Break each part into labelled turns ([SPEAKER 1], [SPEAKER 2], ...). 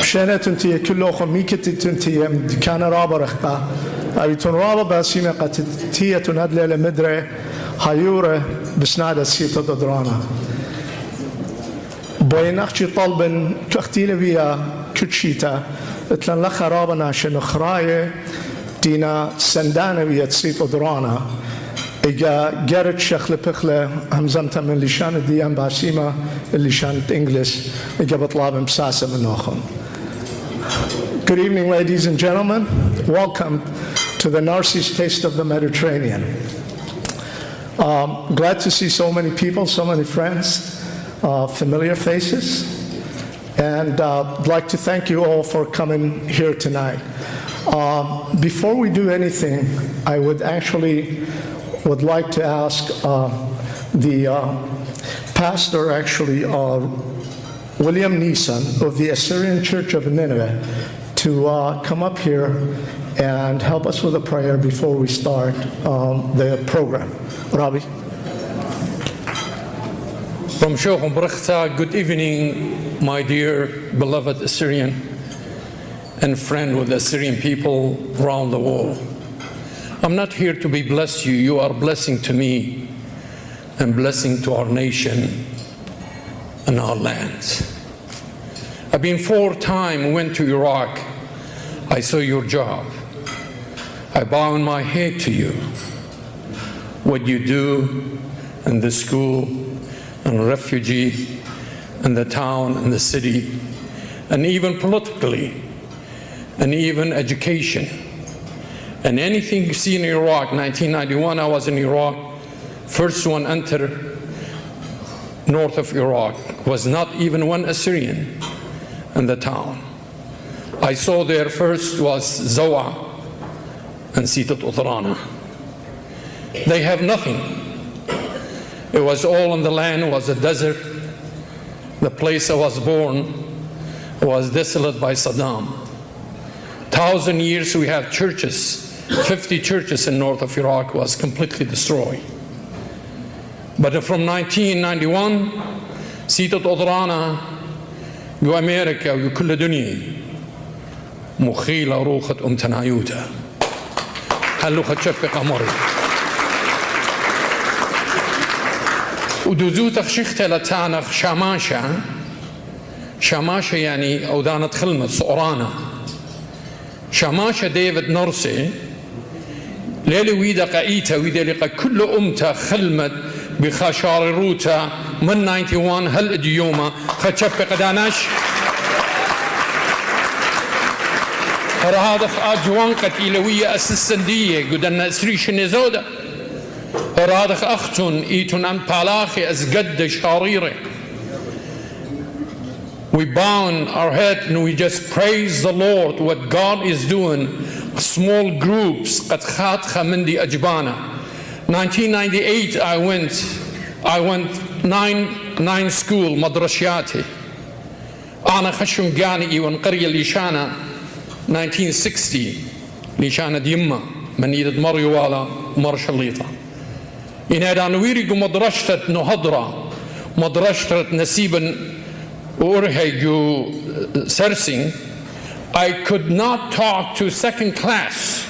[SPEAKER 1] بشانة تنتي كله خميكة تنتي كان رابر اخبا أبي تون رابر باسيمة قد تيه تنهدل لمدرة هايورة بسنادة سيطة درانا بويناخشي طلبا كاختيل بيا كتشيتا اتلن لخا رابنا شنو خراية دينا سندانة بيا سيطة درانا إجا جارت شخل بخلة همزمتا من لشان الديان باسيمة لشان الإنجليز إجا بطلاب مساسة من أخم. Good evening, ladies and gentlemen. Welcome to the Narcissus Taste of the Mediterranean. Glad to see so many people, so many friends, familiar faces. And I'd like to thank you all for coming here tonight. Before we do anything, I would like to ask the pastor, William Neeson of the Assyrian Church of Nineveh, to come up here and help us with a prayer before we start the program. Rabbi.
[SPEAKER 2] Good evening, my dear beloved Assyrian and friend with the Assyrian people around the world. I'm not here to be bless you. You are blessing to me and blessing to our nation and our lands. I've been 4 times, went to Iraq. I saw your job. I bow my head to you. What you do in the school and refugee and the town and the city, and even politically, and even education. And anything you see in Iraq, 1991 I was in Iraq, first one enter north of Iraq, was not even one Assyrian in the town. I saw there first was Zawa and Ntotm. They have nothing. It was all in the land, it was a desert. The place I was born was desolate by Saddam. 1,000 years we have churches, 50 churches in north of Iraq was completely destroyed. But from 1991, Ntotm جو أمريكا وكل الدنيا مخيلة روخة تنايوتا هلو خدشبق أمري ودوزوت خشيختة لتانخ شماشة يعني أودانة خلمة صقرانة شماشة ديفيد نورسي ليلي ويدا قايتا ويدا لقى كل أمتا خلمت بخاشار روتا من 91 هل اديوما خدشبق داناش هذا أجوان قتيلوية أسسندية قدنا أسريش نزودة هذا أختن إيتون أم بالاخي أزقد شاريرة. We bow our head and we just praise the Lord what God is doing. Small groups قد خاتخة من دي أجبانا. 1998 I went nine school مدرسياتي. أنا خشم جاني ونقرية ليشانا 1960 ليشانا ديما من يد مريوالا مرشليطة. إن هذا نويري مدرسة نهضرة مدرسة نسيبا وأرهجو سرسين. I could not talk to second class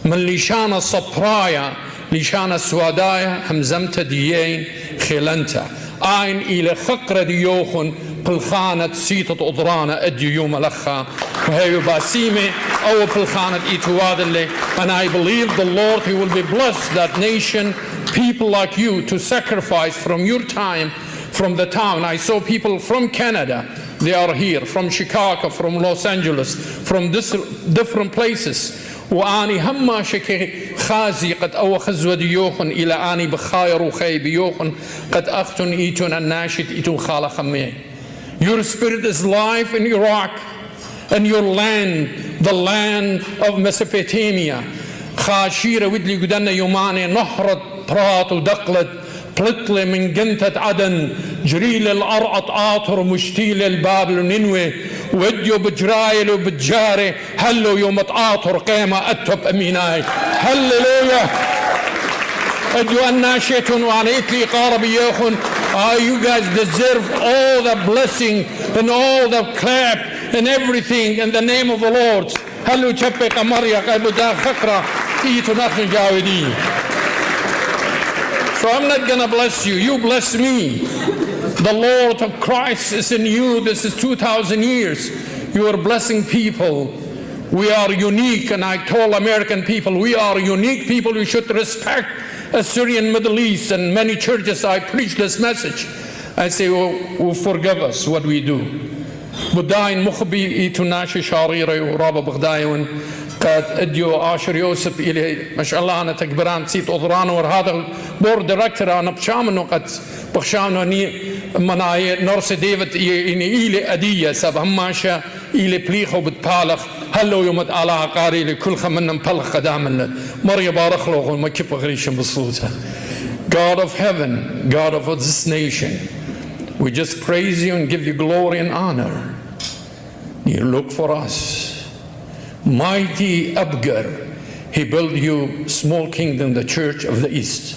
[SPEAKER 2] من ليشانا صبرايا ليشانا سوادايا همزمت ديين خيلنتا آين إلى خقر ديوخن بالخانة سيطة أضرانا أديوم لخا وهي باسيمة أو بالخانة إيتوادلي. And I believe the Lord, He will be blessed that nation, people like you to sacrifice from your time, from the town. I saw people from Canada, they are here, from Chicago, from Los Angeles, from different places. وآني هما شكي خازي قد أو خزود يوخن إلى آني بخاير وخي بيوخن قد أختن إيتون الناشد إيتون خالة خمي. Your spirit is life in Iraq and your land, the land of Mesopotamia. خاشيرة ودلي قدنا يوماني نهرت برات ودقلت بلطلة من جنتة عدن جريل الأرقط آطر مشتيل البابل وننوي وديو بجرايل وبتجاري هلو يوم تآطر قيمة أتب أميناي هللويا اديو الناشيتون وعنيت لي قاربي ياخن. You guys deserve all the blessing and all the clap in everything in the name of the Lord. Hello, Chappe Kamaria, Kabuda Khakra, Tonathan Jawidi. So I'm not going to bless you. You bless me. The Lord of Christ is in you. This is 2,000 years. You are blessing people. We are unique, and I told American people, we are unique people. We should respect Assyrian Middle East. And many churches, I preach this message. I say, oh, forgive us what we do. بداين مخبي إتناشي شاريري ورابا بغدايون قد أديو آشر يوسف إلي ما شاء الله أنا تكبران سيت أضران وهذا بورد ديركتور أنا بشامنو قد بخشامنو ني مناي نورس ديفيد إني إلي أدية سب هماشا إلي بليخو بتبالخ هلو يوم على قاري لكل خمنا مبلخ قدامنا مريا بارخلو ما كيب غريشن بصوتها. God of heaven, God of this nation, we just praise you and give you glory and honor. You look for us. Mighty Abgar, he built you small kingdom, the Church of the East.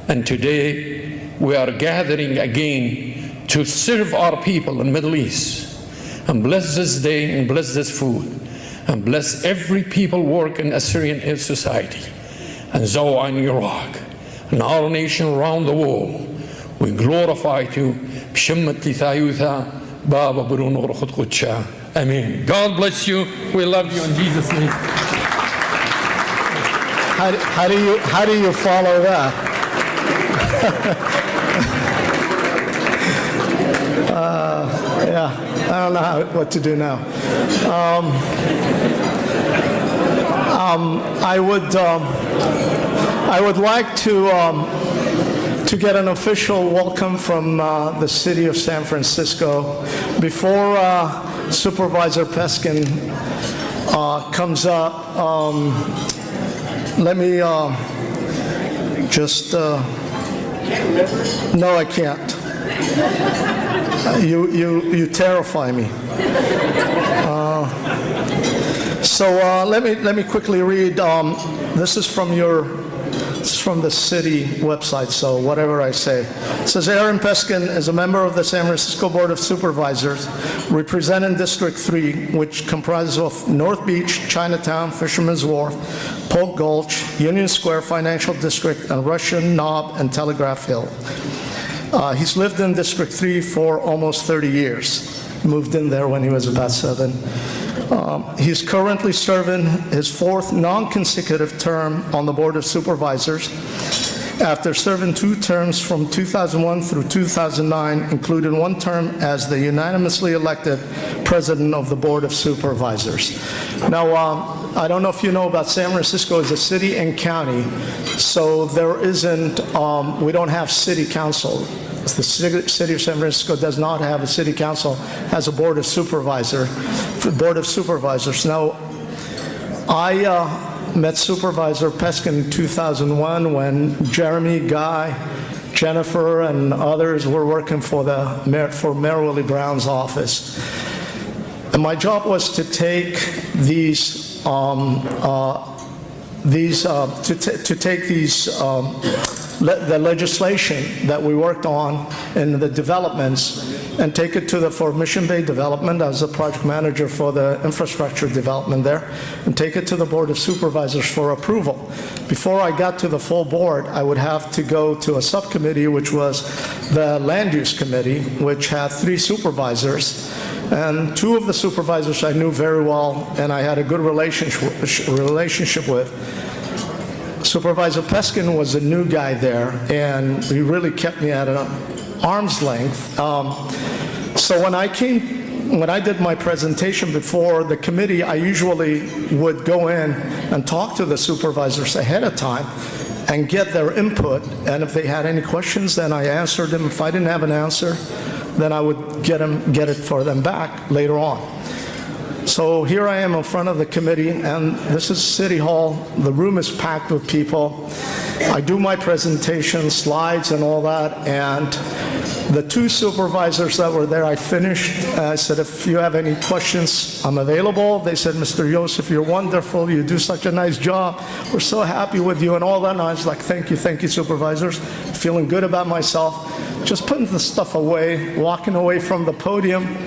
[SPEAKER 2] And today we are gathering again to serve our people in the Middle East. And bless this day and bless this food. And bless every people work in Assyrian society. And Zoa and Iraq. And our nation around the world. We glorify you. B'shemmet Lithayutha, Baba Bruno Rochot Kutsha. Amen. God bless you. We love you in Jesus' name.
[SPEAKER 1] How do you follow that? Yeah, I don't know what to do now. I would like to get an official welcome from the city of San Francisco. Before Supervisor Peskin comes up, let me just... No, I can't. You terrify me. So let me quickly read. This is from the city website, so whatever I say. It says, Aaron Peskin is a member of the San Francisco Board of Supervisors, representing District 3, which comprises of North Beach, Chinatown, Fisherman's Wharf, Polk Gulch, Union Square Financial District, and Russian Knob and Telegraph Hill. He's lived in District 3 for almost 30 years. Moved in there when he was about 7. He's currently serving his 4th non-consecutive term on the Board of Supervisors after serving 2 terms from 2001 through 2009, including 1 term as the unanimously elected president of the Board of Supervisors. Now, I don't know if you know about San Francisco as a city and county, so there isn't, we don't have city council. The city of San Francisco does not have a city council, has a board of supervisors. Now, I met Supervisor Peskin in 2001 when Jeremy, Guy, Jennifer, and others were working for Mayor Willie Brown's office. And my job was to take the legislation that we worked on in the developments and take it for Mission Bay Development. I was the project manager for the infrastructure development there, and take it to the Board of Supervisors for approval. Before I got to the full board, I would have to go to a subcommittee, which was the Land Use Committee, which had 3 supervisors. And 2 of the supervisors I knew very well, and I had a good relationship with. Supervisor Peskin was a new guy there, and he really kept me at an arm's length. So when I did my presentation before the committee, I usually would go in and talk to the supervisors ahead of time and get their input. And if they had any questions, then I answered them. If I didn't have an answer, then I would get it for them back later on. So here I am in front of the committee, and this is City Hall. The room is packed with people. I do my presentation, slides and all that, and the 2 supervisors that were there, I finished. I said, if you have any questions, I'm available. They said, Mr. Yosef, you're wonderful. You do such a nice job. We're so happy with you and all that. And I was like, thank you, supervisors. Feeling good about myself. Just putting the stuff away, walking away from the podium.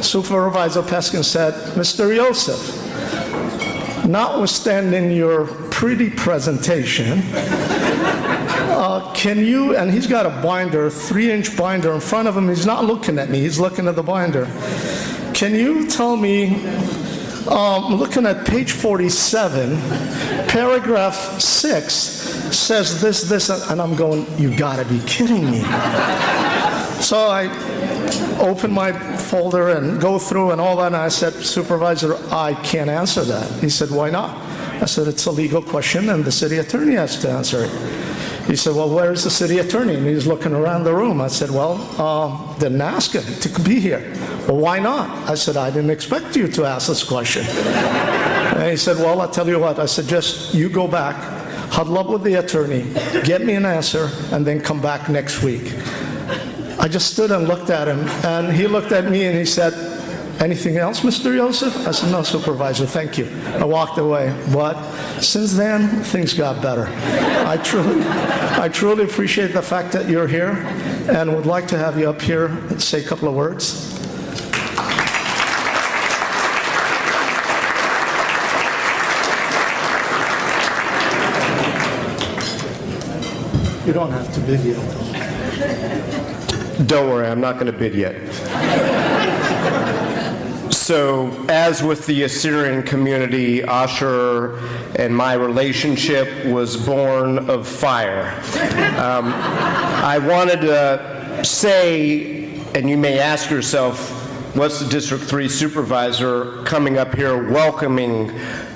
[SPEAKER 1] Supervisor Peskin said, Mr. Yosef, notwithstanding your pretty presentation, can you, and he's got a binder, 3-inch binder in front of him. He's not looking at me, he's looking at the binder. Can you tell me, looking at page 47, paragraph 6 says this, and I'm going, you gotta be kidding me. So I open my folder and go through and all that, and I said, Supervisor, I can't answer that. He said, why not? I said, it's a legal question, and the city attorney has to answer it. He said, well, where's the city attorney? And he's looking around the room. I said, well, didn't ask him to be here. Well, why not? I said, I didn't expect you to ask this question. And he said, well, I'll tell you what. I said, just you go back, huddle up with the attorney, get me an answer, and then come back next week. I just stood and looked at him, and he looked at me and he said, anything else, Mr. Yosef? I said, no, Supervisor, thank you. I walked away. But since then, things got better. I truly appreciate the fact that you're here and would like to have you up here and say a couple of words. You don't have to bid yet.
[SPEAKER 3] Don't worry, I'm not going to bid yet. So, as with the Assyrian community, Asher and my relationship was born of fire. I wanted to say, and you may ask yourself, what's the District 3 supervisor coming up here welcoming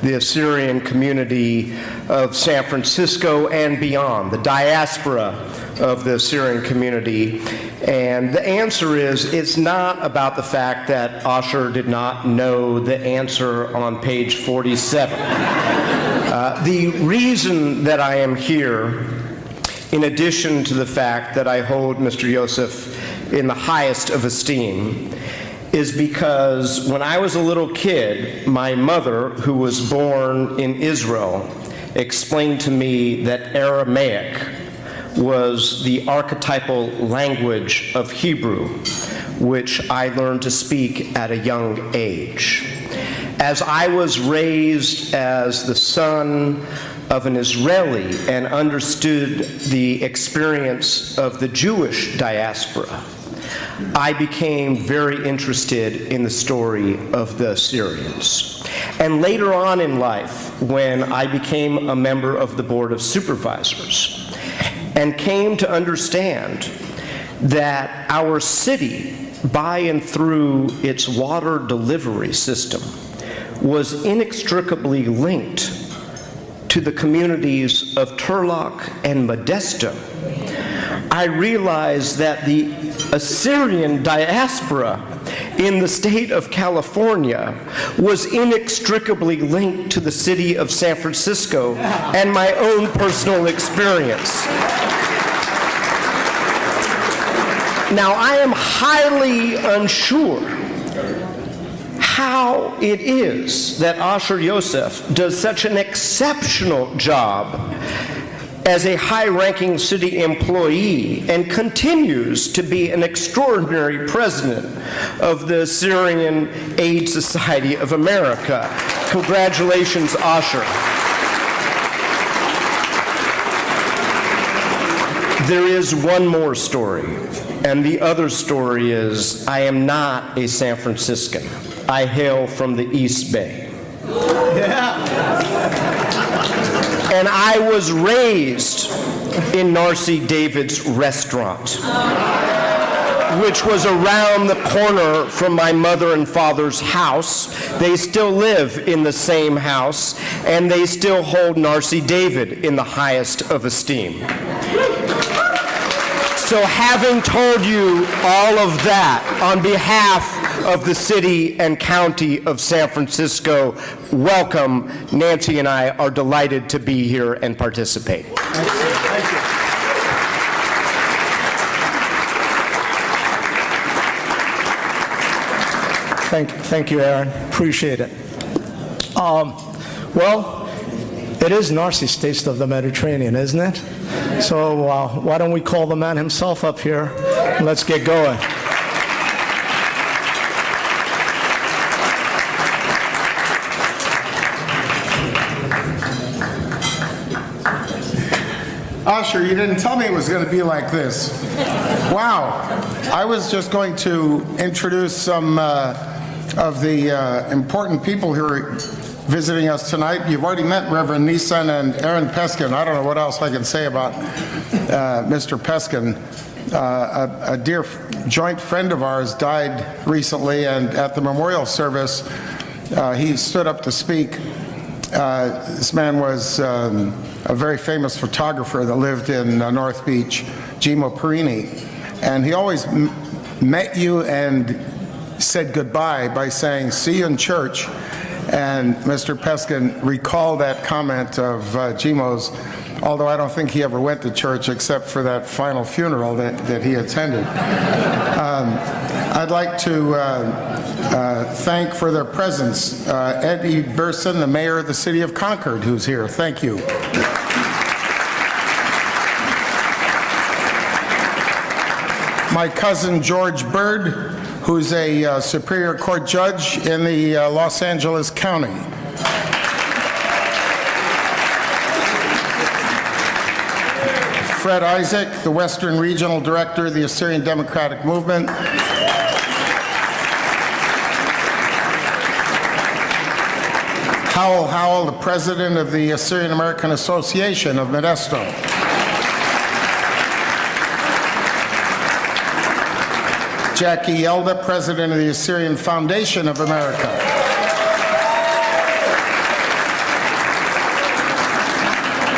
[SPEAKER 3] the Assyrian community of San Francisco and beyond, the diaspora of the Assyrian community? And the answer is, it's not about the fact that Asher did not know the answer on page 47. The reason that I am here, in addition to the fact that I hold Mr. Yosef in the highest of esteem, is because when I was a little kid, my mother, who was born in Israel, explained to me that Aramaic was the archetypal language of Hebrew, which I learned to speak at a young age. As I was raised as the son of an Israeli and understood the experience of the Jewish diaspora, I became very interested in the story of the Assyrians. And later on in life, when I became a member of the Board of Supervisors and came to understand that our city, by and through its water delivery system, was inextricably linked to the communities of Turlock and Modesto, I realized that the Assyrian diaspora in the state of California was inextricably linked to the city of San Francisco and my own personal experience. Now, I am highly unsure how it is that Asher Yosef does such an exceptional job as a high-ranking city employee and continues to be an extraordinary president of the Assyrian Aid Society of America. Congratulations, Asher. There is one more story, and the other story is I am not a San Franciscan. I hail from the East Bay. And I was raised in Narcy David's restaurant, which was around the corner from my mother and father's house. They still live in the same house, and they still hold Narcy David in the highest of esteem. So having told you all of that, on behalf of the city and county of San Francisco, welcome. Nancy and I are delighted to be here and participate.
[SPEAKER 1] Thank you, Aaron. Appreciate it. Well, it is Narcy's Taste of the Mediterranean, isn't it? So why don't we call the man himself up here, and let's get going.
[SPEAKER 4] Asher, you didn't tell me it was going to be like this. Wow. I was just going to introduce some of the important people who are visiting us tonight. You've already met Reverend Nissan and Aaron Peskin. I don't know what else I can say about Mr. Peskin. A dear joint friend of ours died recently, and at the memorial service, he stood up to speak. This man was a very famous photographer that lived in North Beach, Gimo Perini, and he always met you and said goodbye by saying, "See you in church." And Mr. Peskin recalled that comment of Gimo's, although I don't think he ever went to church except for that final funeral that he attended. I'd like to thank for their presence Eddie Burson, the mayor of the city of Concord, who's here. Thank you. My cousin George Bird, who's a Superior Court judge in the Los Angeles County. Fred Isaac, the Western Regional Director of the Assyrian Democratic Movement. Howell Howell, the President of the Assyrian American Association of Modesto. Jackie Yelda, President of the Assyrian Foundation of America.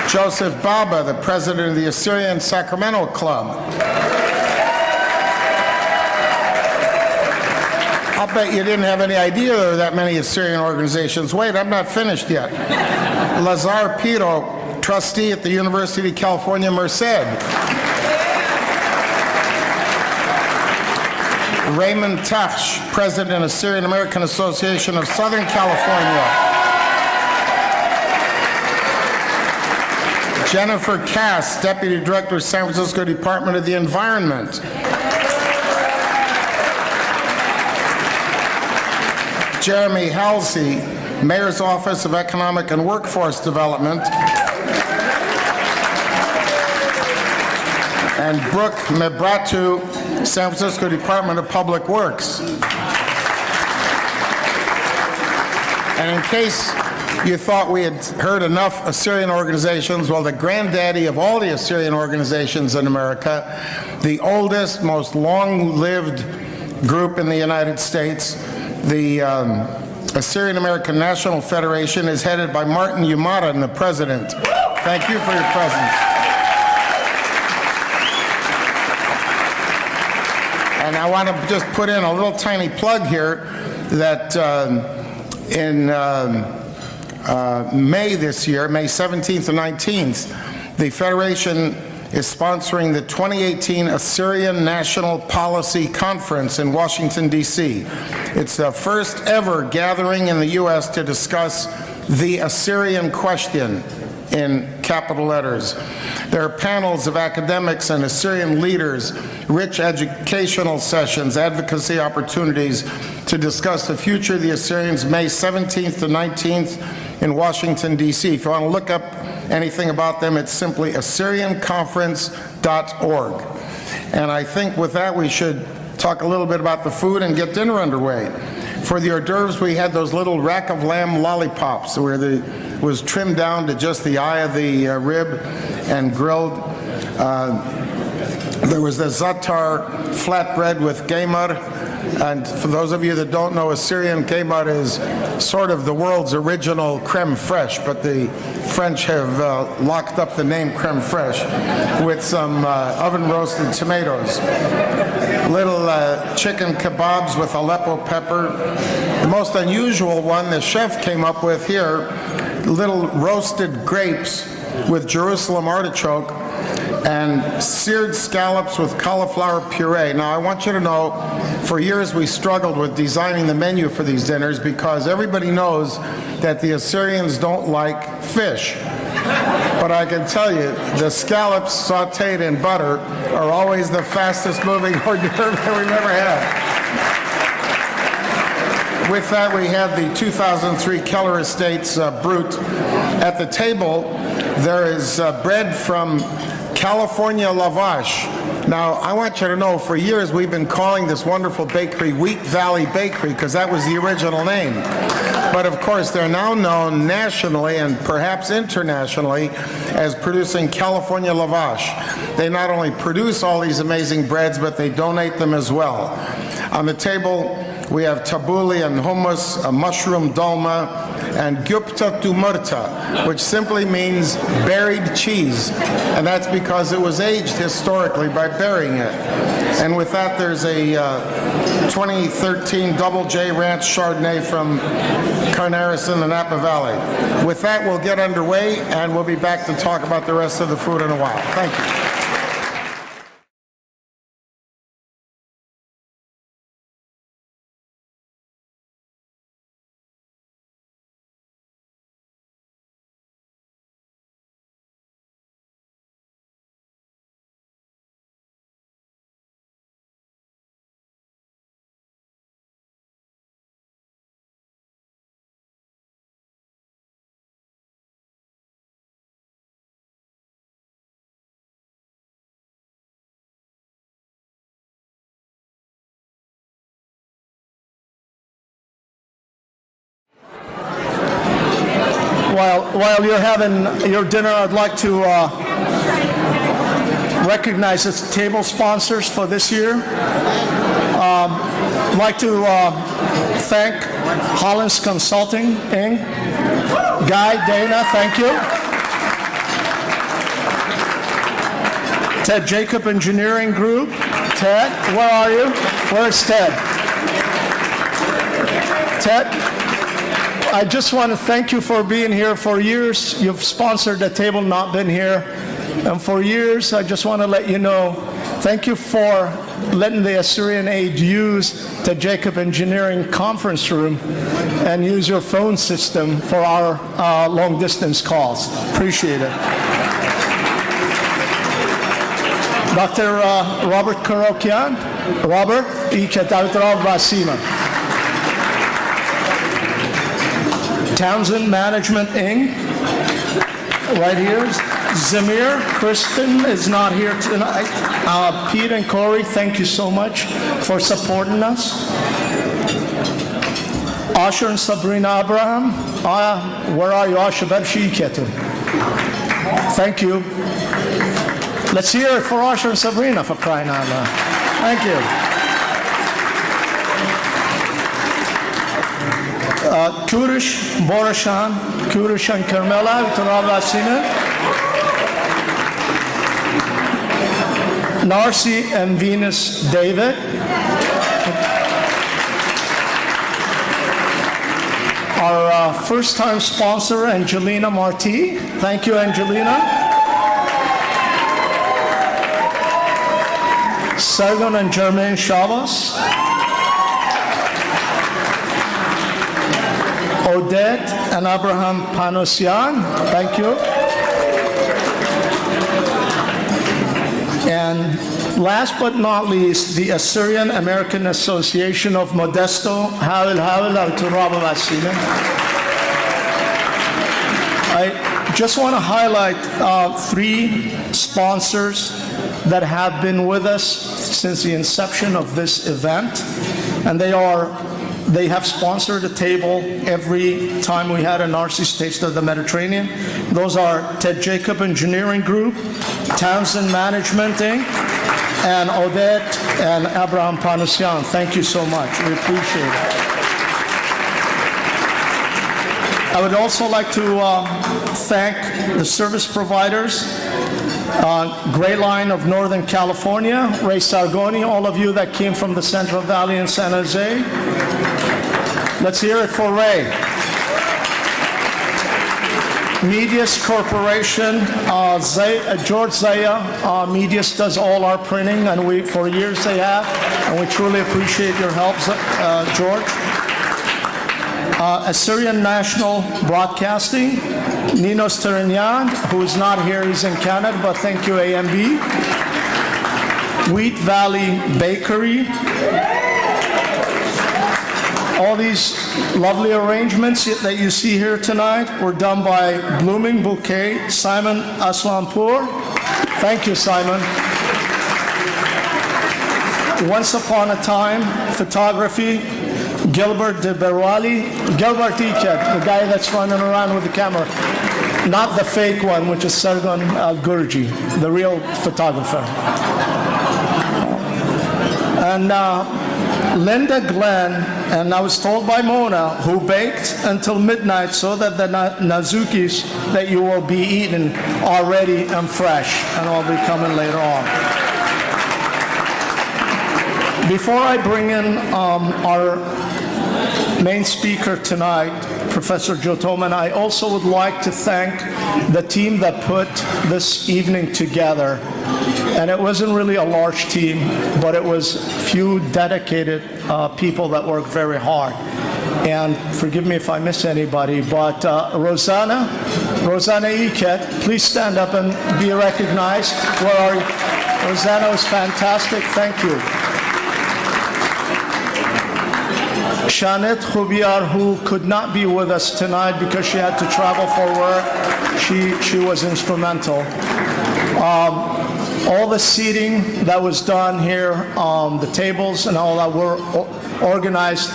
[SPEAKER 4] Joseph Baba, the President of the Assyrian Sacramento Club. I'll bet you didn't have any idea there were that many Assyrian organizations. Wait, I'm not finished yet. Lazar Piro, trustee at the University of California, Merced. Raymond Tach, President of Assyrian American Association of Southern California. Jennifer Cass, Deputy Director of San Francisco Department of the Environment. Jeremy Halsey, Mayor's Office of Economic and Workforce Development. And Brooke Mebratu, San Francisco Department of Public Works. And in case you thought we had heard enough Assyrian organizations, well, the granddaddy of all the Assyrian organizations in America, the oldest, most long-lived group in the United States, the Assyrian American National Federation, is headed by Martin Umaran, the president. Thank you for your presence. And I want to just put in a little tiny plug here that in May this year, May 17th and 19th, the Federation is sponsoring the 2018 Assyrian National Policy Conference in Washington, D.C. It's the first ever gathering in the U.S. to discuss the Assyrian question in capital letters. There are panels of academics and Assyrian leaders, rich educational sessions, advocacy opportunities to discuss the future of the Assyrians, May 17th to 19th in Washington, D.C. If you want to look up anything about them, it's simply AssyrianConference.org. And I think with that we should talk a little bit about the food and get dinner underway. For the hors d'oeuvres, we had those little rack of lamb lollipops where it was trimmed down to just the eye of the rib and grilled. There was the zatar flatbread with gaymar. And for those of you that don't know, Assyrian gaymar is sort of the world's original creme fraiche, but the French have locked up the name creme fraiche with some oven-roasted tomatoes. Little chicken kebabs with Aleppo pepper. The most unusual one the chef came up with here, little roasted grapes with Jerusalem artichoke and seared scallops with cauliflower puree. Now, I want you to know, for years we struggled with designing the menu for these dinners because everybody knows that the Assyrians don't like fish. But I can tell you, the scallops sauteed in butter are always the fastest moving hors d'oeuvre that we've ever had. With that, we have the 2003 Keller Estates Brut. At the table, there is bread from California Lavash. Now, I want you to know, for years we've been calling this wonderful bakery Wheat Valley Bakery because that was the original name. But of course, they're now known nationally and perhaps internationally as producing California Lavash. They not only produce all these amazing breads, but they donate them as well. On the table, we have tabbouleh and hummus, a mushroom dolma, and gyupta tumurta, which simply means buried cheese. And that's because it was aged historically by burying it. And with that, there's a 2013 Double J Ranch Chardonnay from Carnaris in the Napa Valley. With that, we'll get underway, and we'll be back to talk about the rest of the food in a while. Thank you.
[SPEAKER 1] While you're having your dinner, I'd like to recognize the table sponsors for this year. I'd like to thank Hollins Consulting, Inc. Guy, Dana, thank you. Ted Jacob Engineering Group. Ted, where are you? Where's Ted? Ted? I just want to thank you for being here. For years, you've sponsored the table, not been here. And for years, I just want to let you know, thank you for letting the Assyrian Aid use the Jacob Engineering conference room and use your phone system for our long-distance calls. Appreciate it. Dr. Robert Karokian. Robert, Townsend Management, Inc. Right here. Zamir, Kristen is not here tonight. Pete and Corey, thank you so much for supporting us. Asher and Sabrina Abraham. Where are you, Asher? Thank you. Let's hear it for Asher and Sabrina, for crying out loud. Thank you. Kurish, Borashan, Kurish and Carmela, Narcy and Venus David. Our first-time sponsor, Angelina Marti. Thank you, Angelina. Sargon and Jermaine Shavas. Odette and Abraham Panosian, thank you. And last but not least, the Assyrian American Association of Modesto. I just want to highlight three sponsors that have been with us since the inception of this event, and they have sponsored a table every time we had an RC's Taste of the Mediterranean. Those are Ted Jacob Engineering Group, Townsend Management, Inc., and Odette and Abraham Panosian. Thank you so much. We appreciate it. I would also like to thank the service providers, Gray Line of Northern California, Ray Sargoni, all of you that came from the Central Valley in San Jose. Let's hear it for Ray. Medius Corporation, George Zaya. Medius does all our printing, and for years they have, and we truly appreciate your help, George. Assyrian National Broadcasting, Ninos Terignan, who is not here, he's in Canada, but thank you, AMB. Wheat Valley Bakery. All these lovely arrangements that you see here tonight were done by Blooming Bouquet, Simon Aslanpour. Thank you, Simon. Once upon a time, photography, Gilbert de Berwali, Gilbert Iket, the guy that's running around with the camera. Not the fake one, which is Sargon Gurji, the real photographer. And Linda Glenn, and I was told by Mona, who baked until midnight so that the nazukis that you will be eating are ready and fresh, and I'll be coming later on. Before I bring in our main speaker tonight, Professor Ntotm, I also would like to thank the team that put this evening together. And it wasn't really a large team, but it was few dedicated people that worked very hard. And forgive me if I miss anybody, but Rosanna Iket, please stand up and be recognized. Where are you? Rosanna was fantastic. Thank you. Shanit Khubiar, who could not be with us tonight because she had to travel for work, she was instrumental. All the seating that was done here, the tables and all that were organized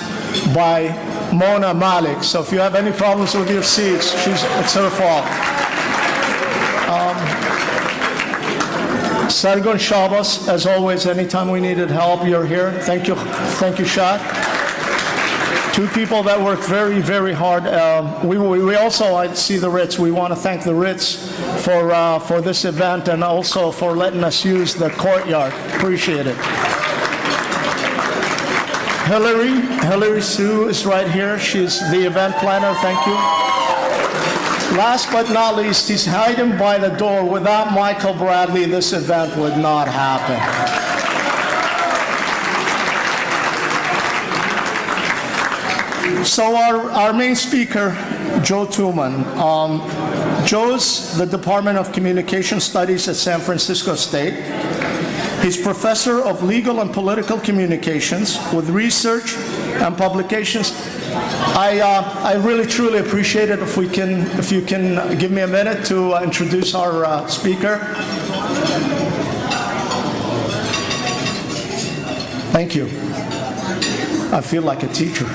[SPEAKER 1] by Mona Malik. So if you have any problems with your seats, it's her fault. Sargon Shabbos, as always, anytime we needed help, you're here. Thank you, Shad. Two people that worked very, very hard. We also, I see the Ritz. We want to thank the Ritz for this event and also for letting us use the courtyard. Appreciate it. Hillary Sue is right here. She's the event planner. Thank you. Last but not least, he's hiding by the door. Without Michael Bradley, this event would not happen. So our main speaker, Joe Tuman. Joe's the Department of Communication Studies at San Francisco State. He's professor of legal and political communications with research and publications. I really truly appreciate it if you can give me a minute to introduce our speaker. Thank you. I feel like a teacher.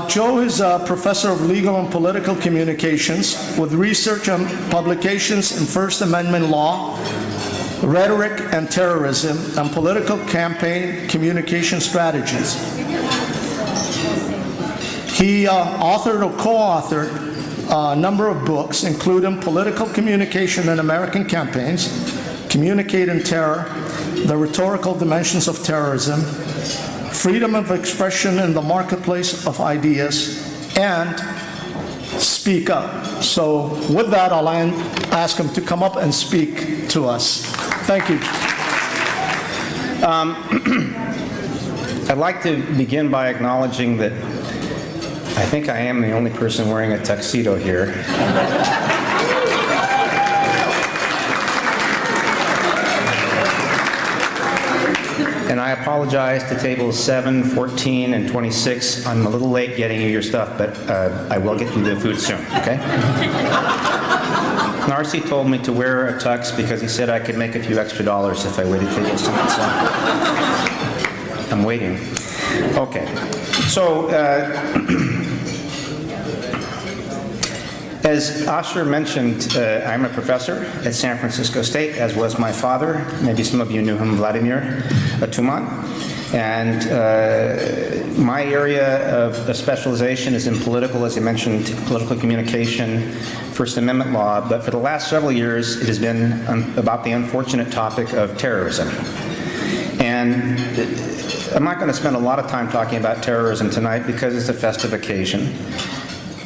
[SPEAKER 1] Joe is a professor of legal and political communications with research and publications in First Amendment law, rhetoric and terrorism, and political campaign communication strategies. He authored or co-authored a number of books, including Political Communication in American Campaigns, Communicating Terror, The Rhetorical Dimensions of Terrorism, Freedom of Expression in the Marketplace of Ideas, and Speak Up. So with that, I'll ask him to come up and speak to us. Thank you.
[SPEAKER 5] I'd like to begin by acknowledging that I think I am the only person wearing a tuxedo here. And I apologize to tables 7, 14, and 26. I'm a little late getting you your stuff, but I will get you the food soon, okay? Narcy told me to wear a tux because he said I could make a few extra dollars if I waited tables tonight, so I'm waiting. Okay, so as Asher mentioned, I'm a professor at San Francisco State, as was my father. Maybe some of you knew him, Vladimir Tuman. And my area of specialization is in political, as I mentioned, political communication, First Amendment law. But for the last several years, it has been about the unfortunate topic of terrorism. And I'm not going to spend a lot of time talking about terrorism tonight because it's a festive occasion.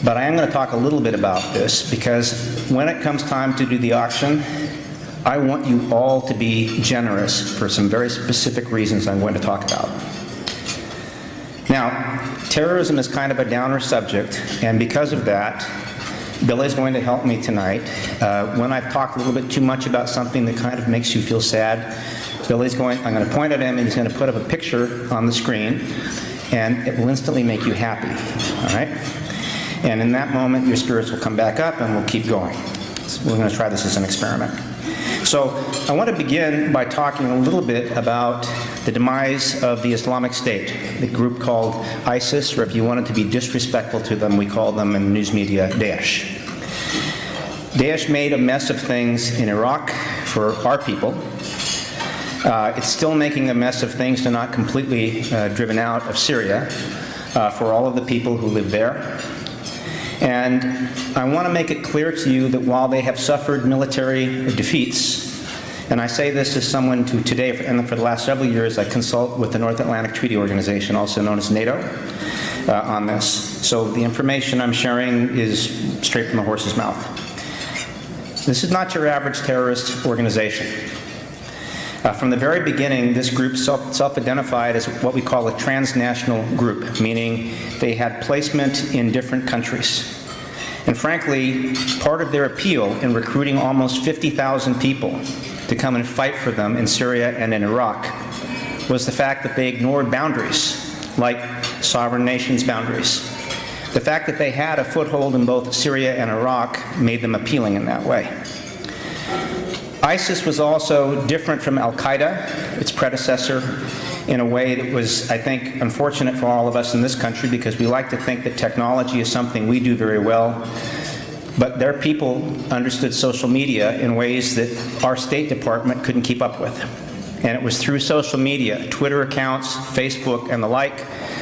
[SPEAKER 5] But I am going to talk a little bit about this because when it comes time to do the auction, I want you all to be generous for some very specific reasons I'm going to talk about. Now, terrorism is kind of a downer subject, and because of that, Billy's going to help me tonight. When I've talked a little bit too much about something that kind of makes you feel sad, I'm going to point at him and he's going to put up a picture on the screen, and it will instantly make you happy, all right? And in that moment, your spirits will come back up and we'll keep going. We're going to try this as an experiment. So I want to begin by talking a little bit about the demise of the Islamic State, the group called ISIS, or if you wanted to be disrespectful to them, we call them in news media Daesh. Daesh made a mess of things in Iraq for our people. It's still making a mess of things. They're not completely driven out of Syria for all of the people who live there. And I want to make it clear to you that while they have suffered military defeats, and I say this as someone who today, and for the last several years, I consult with the North Atlantic Treaty Organization, also known as NATO, on this. So the information I'm sharing is straight from the horse's mouth. This is not your average terrorist organization. From the very beginning, this group self-identified as what we call a transnational group, meaning they had placement in different countries. And frankly, part of their appeal in recruiting almost 50,000 people to come and fight for them in Syria and in Iraq was the fact that they ignored boundaries, like sovereign nations' boundaries. The fact that they had a foothold in both Syria and Iraq made them appealing in that way. ISIS was also different from Al-Qaeda, its predecessor, in a way that was, I think, unfortunate for all of us in this country because we like to think that technology is something we do very well, but their people understood social media in ways that our State Department couldn't keep up with. And it was through social media, Twitter accounts, Facebook, and the like,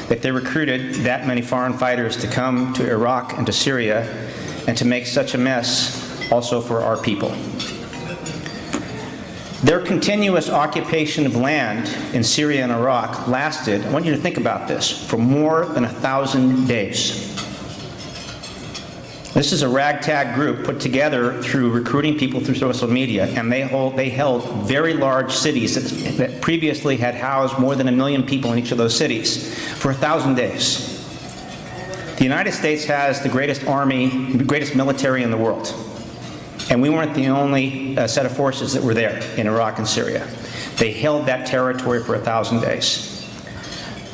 [SPEAKER 5] that they recruited that many foreign fighters to come to Iraq and to Syria and to make such a mess also for our people. Their continuous occupation of land in Syria and Iraq lasted, I want you to think about this, for more than 1,000 days. This is a ragtag group put together through recruiting people through social media, and they held very large cities that previously had housed more than 1 million people in each of those cities for 1,000 days. The United States has the greatest army, the greatest military in the world. And we weren't the only set of forces that were there in Iraq and Syria. They held that territory for 1,000 days.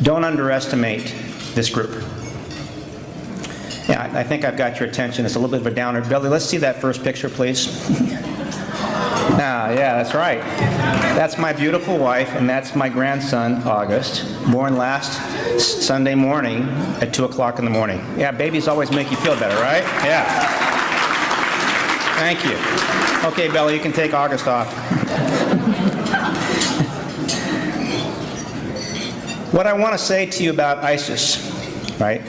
[SPEAKER 5] Don't underestimate this group. Yeah, I think I've got your attention. It's a little bit of a downer. Billy, let's see that first picture, please. Yeah, that's right. That's my beautiful wife, and that's my grandson, August, born last Sunday morning at 2 o'clock in the morning. Yeah, babies always make you feel better, right? Yeah. Thank you. Okay, Bella, you can take August off. What I want to say to you about ISIS, right,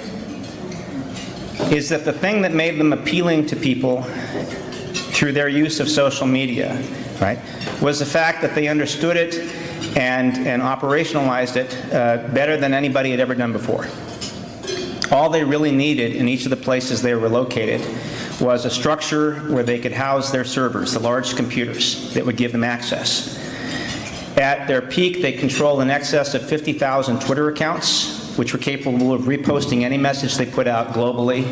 [SPEAKER 5] is that the thing that made them appealing to people through their use of social media, right, was the fact that they understood it and operationalized it better than anybody had ever done before. All they really needed in each of the places they were located was a structure where they could house their servers, the large computers that would give them access. At their peak, they controlled in excess of 50,000 Twitter accounts, which were capable of reposting any message they put out globally.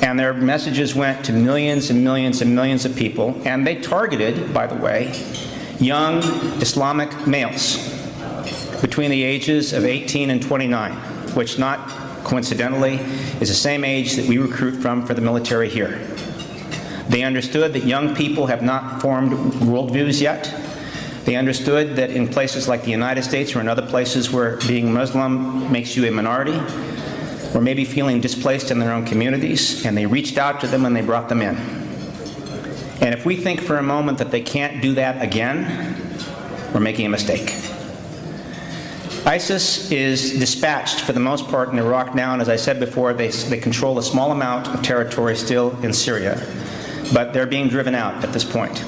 [SPEAKER 5] And their messages went to millions and millions and millions of people. And they targeted, by the way, young Islamic males between the ages of 18 and 29, which not coincidentally, is the same age that we recruit from for the military here. They understood that young people have not formed worldviews yet. They understood that in places like the United States or in other places where being Muslim makes you a minority, or maybe feeling displaced in their own communities, and they reached out to them and they brought them in. And if we think for a moment that they can't do that again, we're making a mistake. ISIS is dispatched for the most part in Iraq now, and as I said before, they control a small amount of territory still in Syria, but they're being driven out at this point.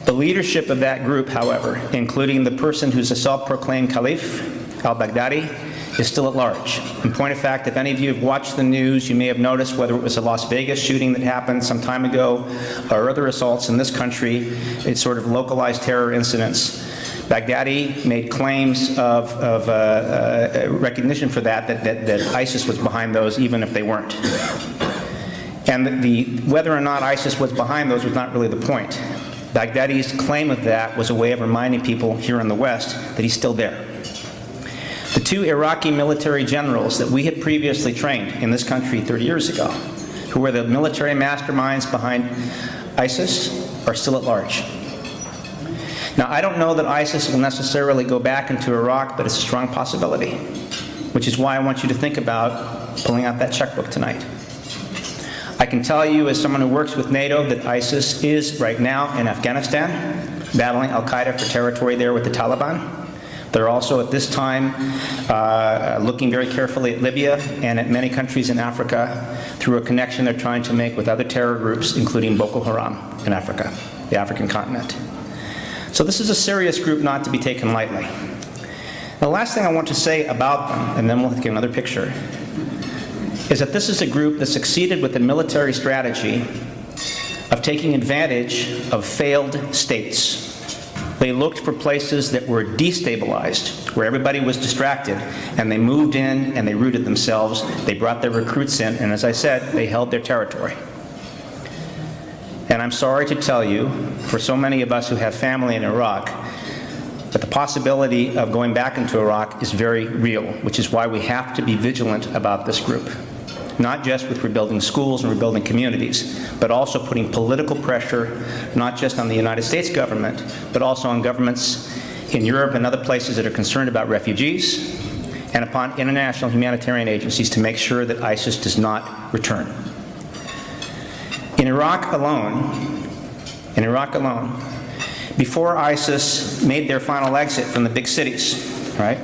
[SPEAKER 5] The leadership of that group, however, including the person who's a self-proclaimed caliph, al-Baghdadi, is still at large. In point of fact, if any of you have watched the news, you may have noticed whether it was a Las Vegas shooting that happened some time ago or other assaults in this country, it's sort of localized terror incidents. Baghdadi made claims of recognition for that ISIS was behind those, even if they weren't. And whether or not ISIS was behind those was not really the point. Baghdadi's claim of that was a way of reminding people here in the West that he's still there. The two Iraqi military generals that we had previously trained in this country 30 years ago, who are the military masterminds behind ISIS, are still at large. Now, I don't know that ISIS will necessarily go back into Iraq, but it's a strong possibility, which is why I want you to think about pulling out that checkbook tonight. I can tell you, as someone who works with NATO, that ISIS is right now in Afghanistan, battling al-Qaeda for territory there with the Taliban. They're also at this time looking very carefully at Libya and at many countries in Africa through a connection they're trying to make with other terror groups, including Boko Haram in Africa, the African continent. So this is a serious group not to be taken lightly. The last thing I want to say about them, and then we'll get another picture, is that this is a group that succeeded with the military strategy of taking advantage of failed states. They looked for places that were destabilized, where everybody was distracted, and they moved in and they rooted themselves. They brought their recruits in, and as I said, they held their territory. And I'm sorry to tell you, for so many of us who have family in Iraq, that the possibility of going back into Iraq is very real, which is why we have to be vigilant about this group. Not just with rebuilding schools and rebuilding communities, but also putting political pressure, not just on the United States government, but also on governments in Europe and other places that are concerned about refugees, and upon international humanitarian agencies to make sure that ISIS does not return. In Iraq alone, before ISIS made their final exit from the big cities, right,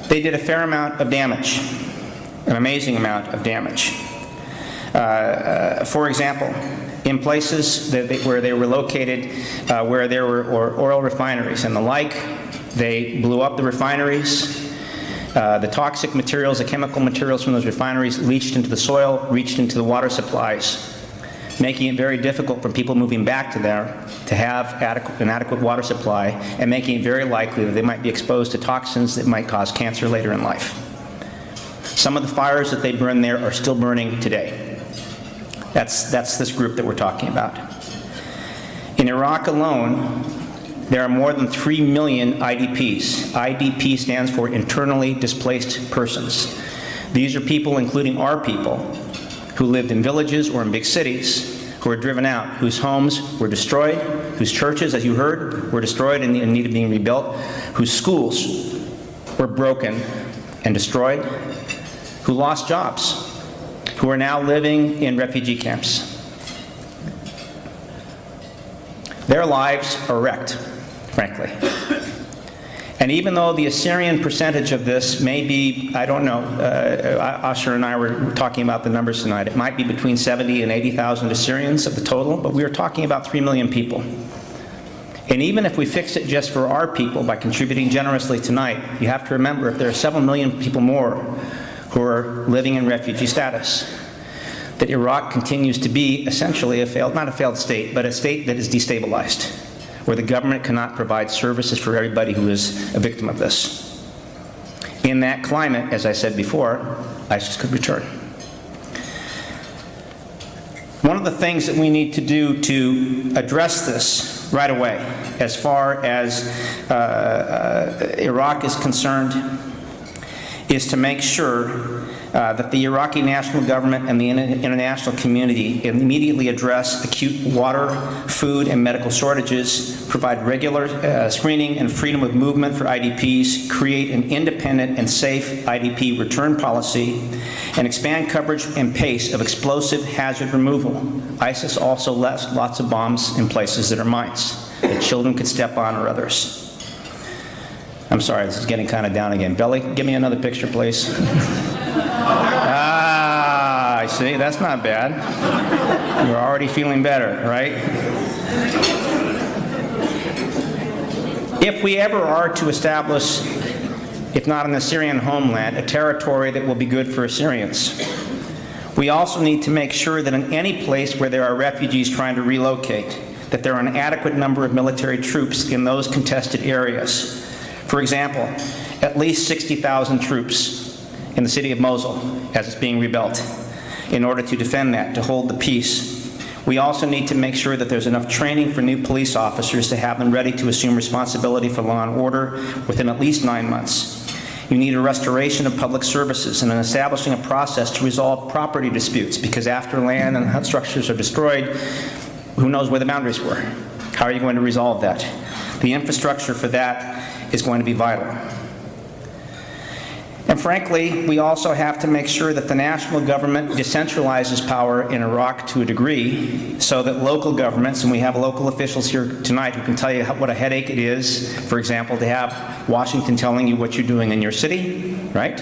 [SPEAKER 5] they did a fair amount of damage, an amazing amount of damage. For example, in places where they were located, where there were oil refineries and the like, they blew up the refineries. The toxic materials, the chemical materials from those refineries leached into the soil, reached into the water supplies, making it very difficult for people moving back to there to have an adequate water supply, and making it very likely that they might be exposed to toxins that might cause cancer later in life. Some of the fires that they burned there are still burning today. That's this group that we're talking about. In Iraq alone, there are more than 3 million IDPs. IDP stands for internally displaced persons. These are people, including our people, who lived in villages or in big cities, who were driven out, whose homes were destroyed, whose churches, as you heard, were destroyed and in need of being rebuilt, whose schools were broken and destroyed, who lost jobs, who are now living in refugee camps. Their lives are wrecked, frankly. And even though the Assyrian percentage of this may be, I don't know, Asher and I were talking about the numbers tonight, it might be between 70 and 80,000 Assyrians of the total, but we are talking about 3 million people. And even if we fix it just for our people by contributing generously tonight, you have to remember if there are several million people more who are living in refugee status, that Iraq continues to be essentially a failed, not a failed state, but a state that is destabilized, where the government cannot provide services for everybody who is a victim of this. In that climate, as I said before, ISIS could return. One of the things that we need to do to address this right away, as far as Iraq is concerned, is to make sure that the Iraqi national government and the international community immediately address acute water, food, and medical shortages, provide regular screening and freedom of movement for IDPs, create an independent and safe IDP return policy, and expand coverage and pace of explosive hazard removal. ISIS also left lots of bombs in places that are mines that children could step on or others. I'm sorry, this is getting kind of down again. Belly, give me another picture, please. I see, that's not bad. You're already feeling better, right? If we ever are to establish, if not an Assyrian homeland, a territory that will be good for Assyrians, we also need to make sure that in any place where there are refugees trying to relocate, that there are an adequate number of military troops in those contested areas. For example, at least 60,000 troops in the city of Mosul as it's being rebuilt in order to defend that, to hold the peace. We also need to make sure that there's enough training for new police officers to have them ready to assume responsibility for law and order within at least 9 months. We need a restoration of public services and an establishing a process to resolve property disputes, because after land and structures are destroyed, who knows where the boundaries were? How are you going to resolve that? The infrastructure for that is going to be vital. And frankly, we also have to make sure that the national government decentralizes power in Iraq to a degree so that local governments, and we have local officials here tonight who can tell you what a headache it is, for example, to have Washington telling you what you're doing in your city, right?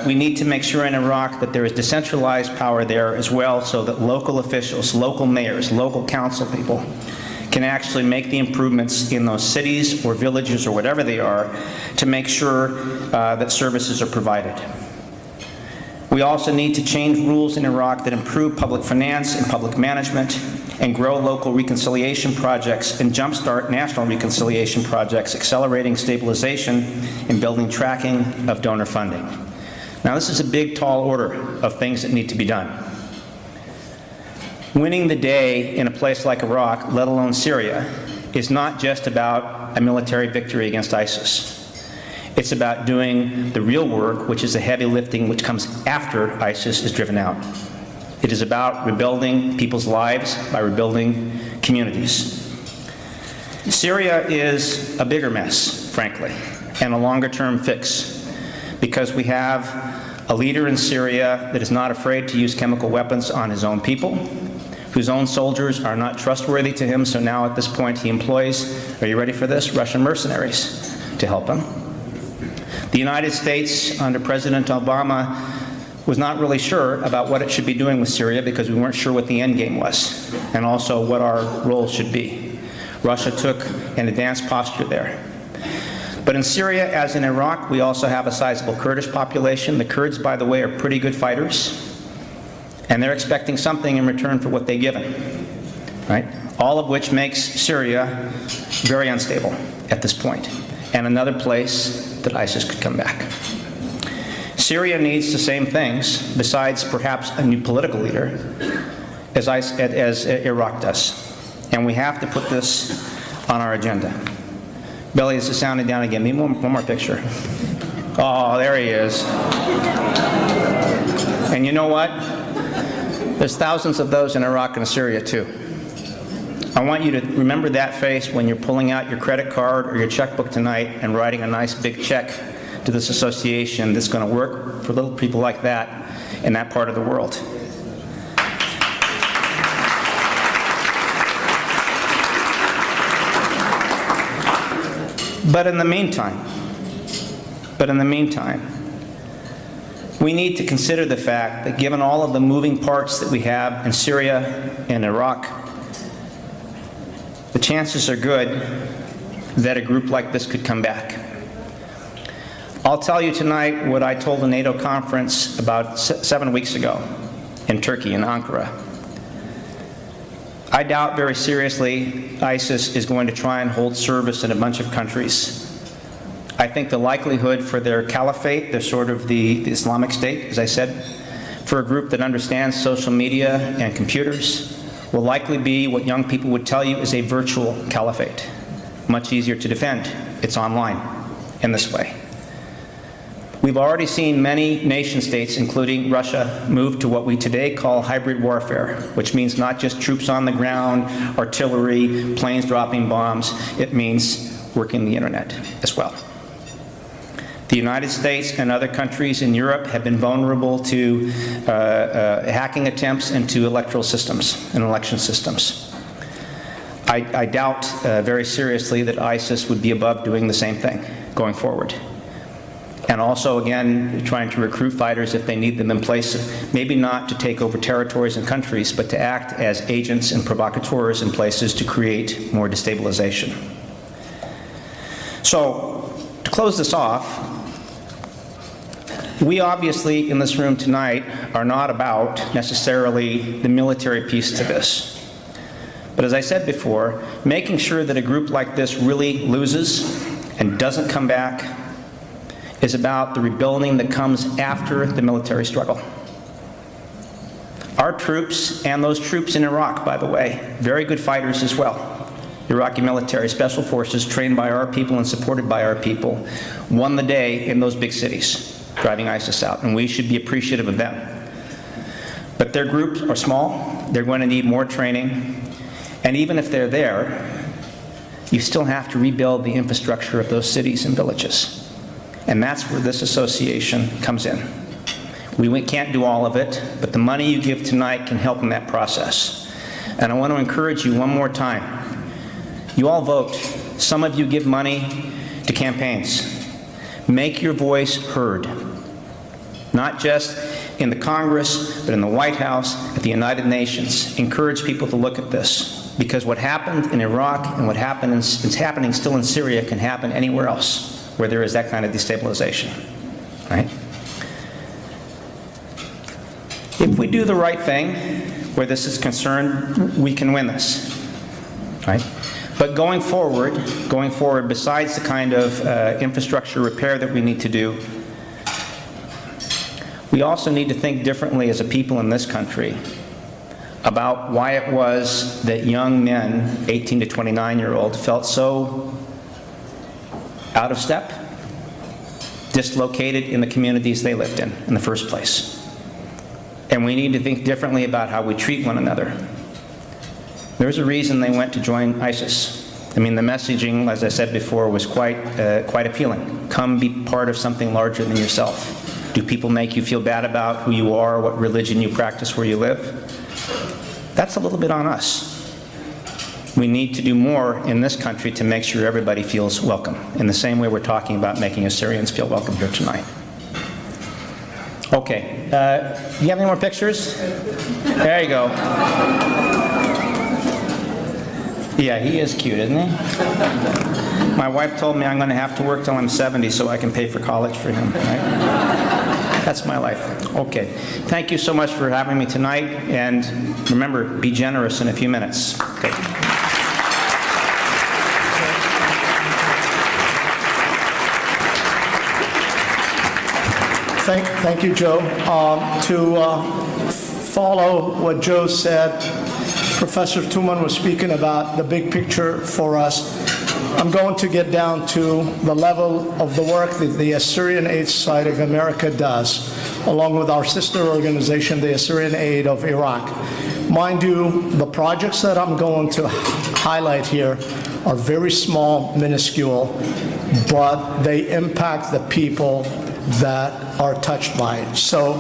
[SPEAKER 5] We need to make sure in Iraq that there is decentralized power there as well, so that local officials, local mayors, local council people can actually make the improvements in those cities or villages or whatever they are to make sure that services are provided. We also need to change rules in Iraq that improve public finance and public management and grow local reconciliation projects and jumpstart national reconciliation projects, accelerating stabilization and building tracking of donor funding. Now, this is a big, tall order of things that need to be done. Winning the day in a place like Iraq, let alone Syria, is not just about a military victory against ISIS. It's about doing the real work, which is the heavy lifting which comes after ISIS is driven out. It is about rebuilding people's lives by rebuilding communities. Syria is a bigger mess, frankly, and a longer-term fix, because we have a leader in Syria that is not afraid to use chemical weapons on his own people, whose own soldiers are not trustworthy to him, so now at this point he employs, are you ready for this, Russian mercenaries to help him. The United States, under President Obama, was not really sure about what it should be doing with Syria because we weren't sure what the end game was, and also what our role should be. Russia took an advanced posture there. But in Syria, as in Iraq, we also have a sizable Kurdish population. The Kurds, by the way, are pretty good fighters, and they're expecting something in return for what they've given, right? All of which makes Syria very unstable at this point, and another place that ISIS could come back. Syria needs the same things, besides perhaps a new political leader, as Iraq does. And we have to put this on our agenda. Billy, is it sounding down again? Maybe one more picture. Oh, there he is. And you know what? There's thousands of those in Iraq and Syria too. I want you to remember that face when you're pulling out your credit card or your checkbook tonight and writing a nice big check to this association that's going to work for little people like that in that part of the world. But in the meantime, we need to consider the fact that given all of the moving parts that we have in Syria and Iraq, the chances are good that a group like this could come back. I'll tell you tonight what I told the NATO conference about 7 weeks ago in Turkey, in Ankara. I doubt very seriously ISIS is going to try and hold service in a bunch of countries. I think the likelihood for their caliphate, they're sort of the Islamic State, as I said, for a group that understands social media and computers, will likely be what young people would tell you is a virtual caliphate. Much easier to defend. It's online in this way. We've already seen many nation states, including Russia, move to what we today call hybrid warfare, which means not just troops on the ground, artillery, planes dropping bombs. It means working the internet as well. The United States and other countries in Europe have been vulnerable to hacking attempts into electoral systems and election systems. I doubt very seriously that ISIS would be above doing the same thing going forward. And also, again, trying to recruit fighters if they need them in place, maybe not to take over territories and countries, but to act as agents and provocateurs in places to create more destabilization. So, to close this off, we obviously in this room tonight are not about necessarily the military piece to this. But as I said before, making sure that a group like this really loses and doesn't come back is about the rebuilding that comes after the military struggle. Our troops, and those troops in Iraq, by the way, very good fighters as well, Iraqi military, special forces trained by our people and supported by our people, won the day in those big cities, driving ISIS out, and we should be appreciative of them. But their groups are small, they're going to need more training, and even if they're there, you still have to rebuild the infrastructure of those cities and villages. And that's where this association comes in. We can't do all of it, but the money you give tonight can help in that process. And I want to encourage you one more time. You all vote. Some of you give money to campaigns. Make your voice heard. Not just in the Congress, but in the White House, at the United Nations. Encourage people to look at this. Because what happened in Iraq and what happened is happening still in Syria can happen anywhere else where there is that kind of destabilization. Right? If we do the right thing where this is concerned, we can win this. Right? But going forward, besides the kind of infrastructure repair that we need to do, we also need to think differently as a people in this country about why it was that young men, 18 to 29-year-old, felt so out of step, dislocated in the communities they lived in the first place. And we need to think differently about how we treat one another. There's a reason they went to join ISIS. I mean, the messaging, as I said before, was quite appealing. Come be part of something larger than yourself. Do people make you feel bad about who you are, what religion you practice, where you live? That's a little bit on us. We need to do more in this country to make sure everybody feels welcome, in the same way we're talking about making Assyrians feel welcome here tonight. Okay, do you have any more pictures? There you go. Yeah, he is cute, isn't he? My wife told me I'm going to have to work till I'm 70 so I can pay for college for him, right? That's my life. Okay. Thank you so much for having me tonight, and remember, be generous in a few minutes. Okay.
[SPEAKER 1] Thank you, Joe. To follow what Joe said, Professor Ntotm was speaking about the big picture for us. I'm going to get down to the level of the work that the Assyrian Aid Society of America does, along with our sister organization, the Assyrian Aid of Iraq. Mind you, the projects that I'm going to highlight here are very small, minuscule, but they impact the people that are touched by it. So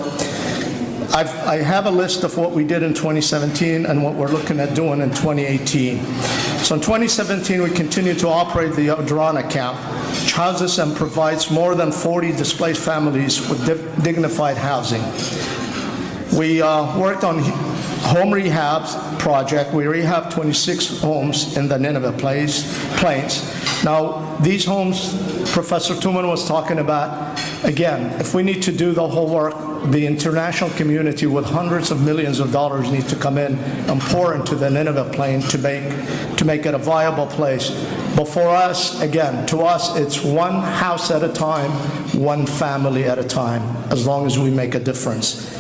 [SPEAKER 1] I have a list of what we did in 2017 and what we're looking at doing in 2018. So in 2017, we continued to operate the Adrana camp, which houses and provides more than 40 displaced families with dignified housing. We worked on home rehabs project. We rehabbed 26 homes in the Nineveh Plains. Now, these homes, Professor Ntotm was talking about, again, if we need to do the whole work, the international community with hundreds of millions of dollars need to come in and pour into the Nineveh Plain to make it a viable place. But for us, again, to us, it's one house at a time, one family at a time, as long as we make a difference.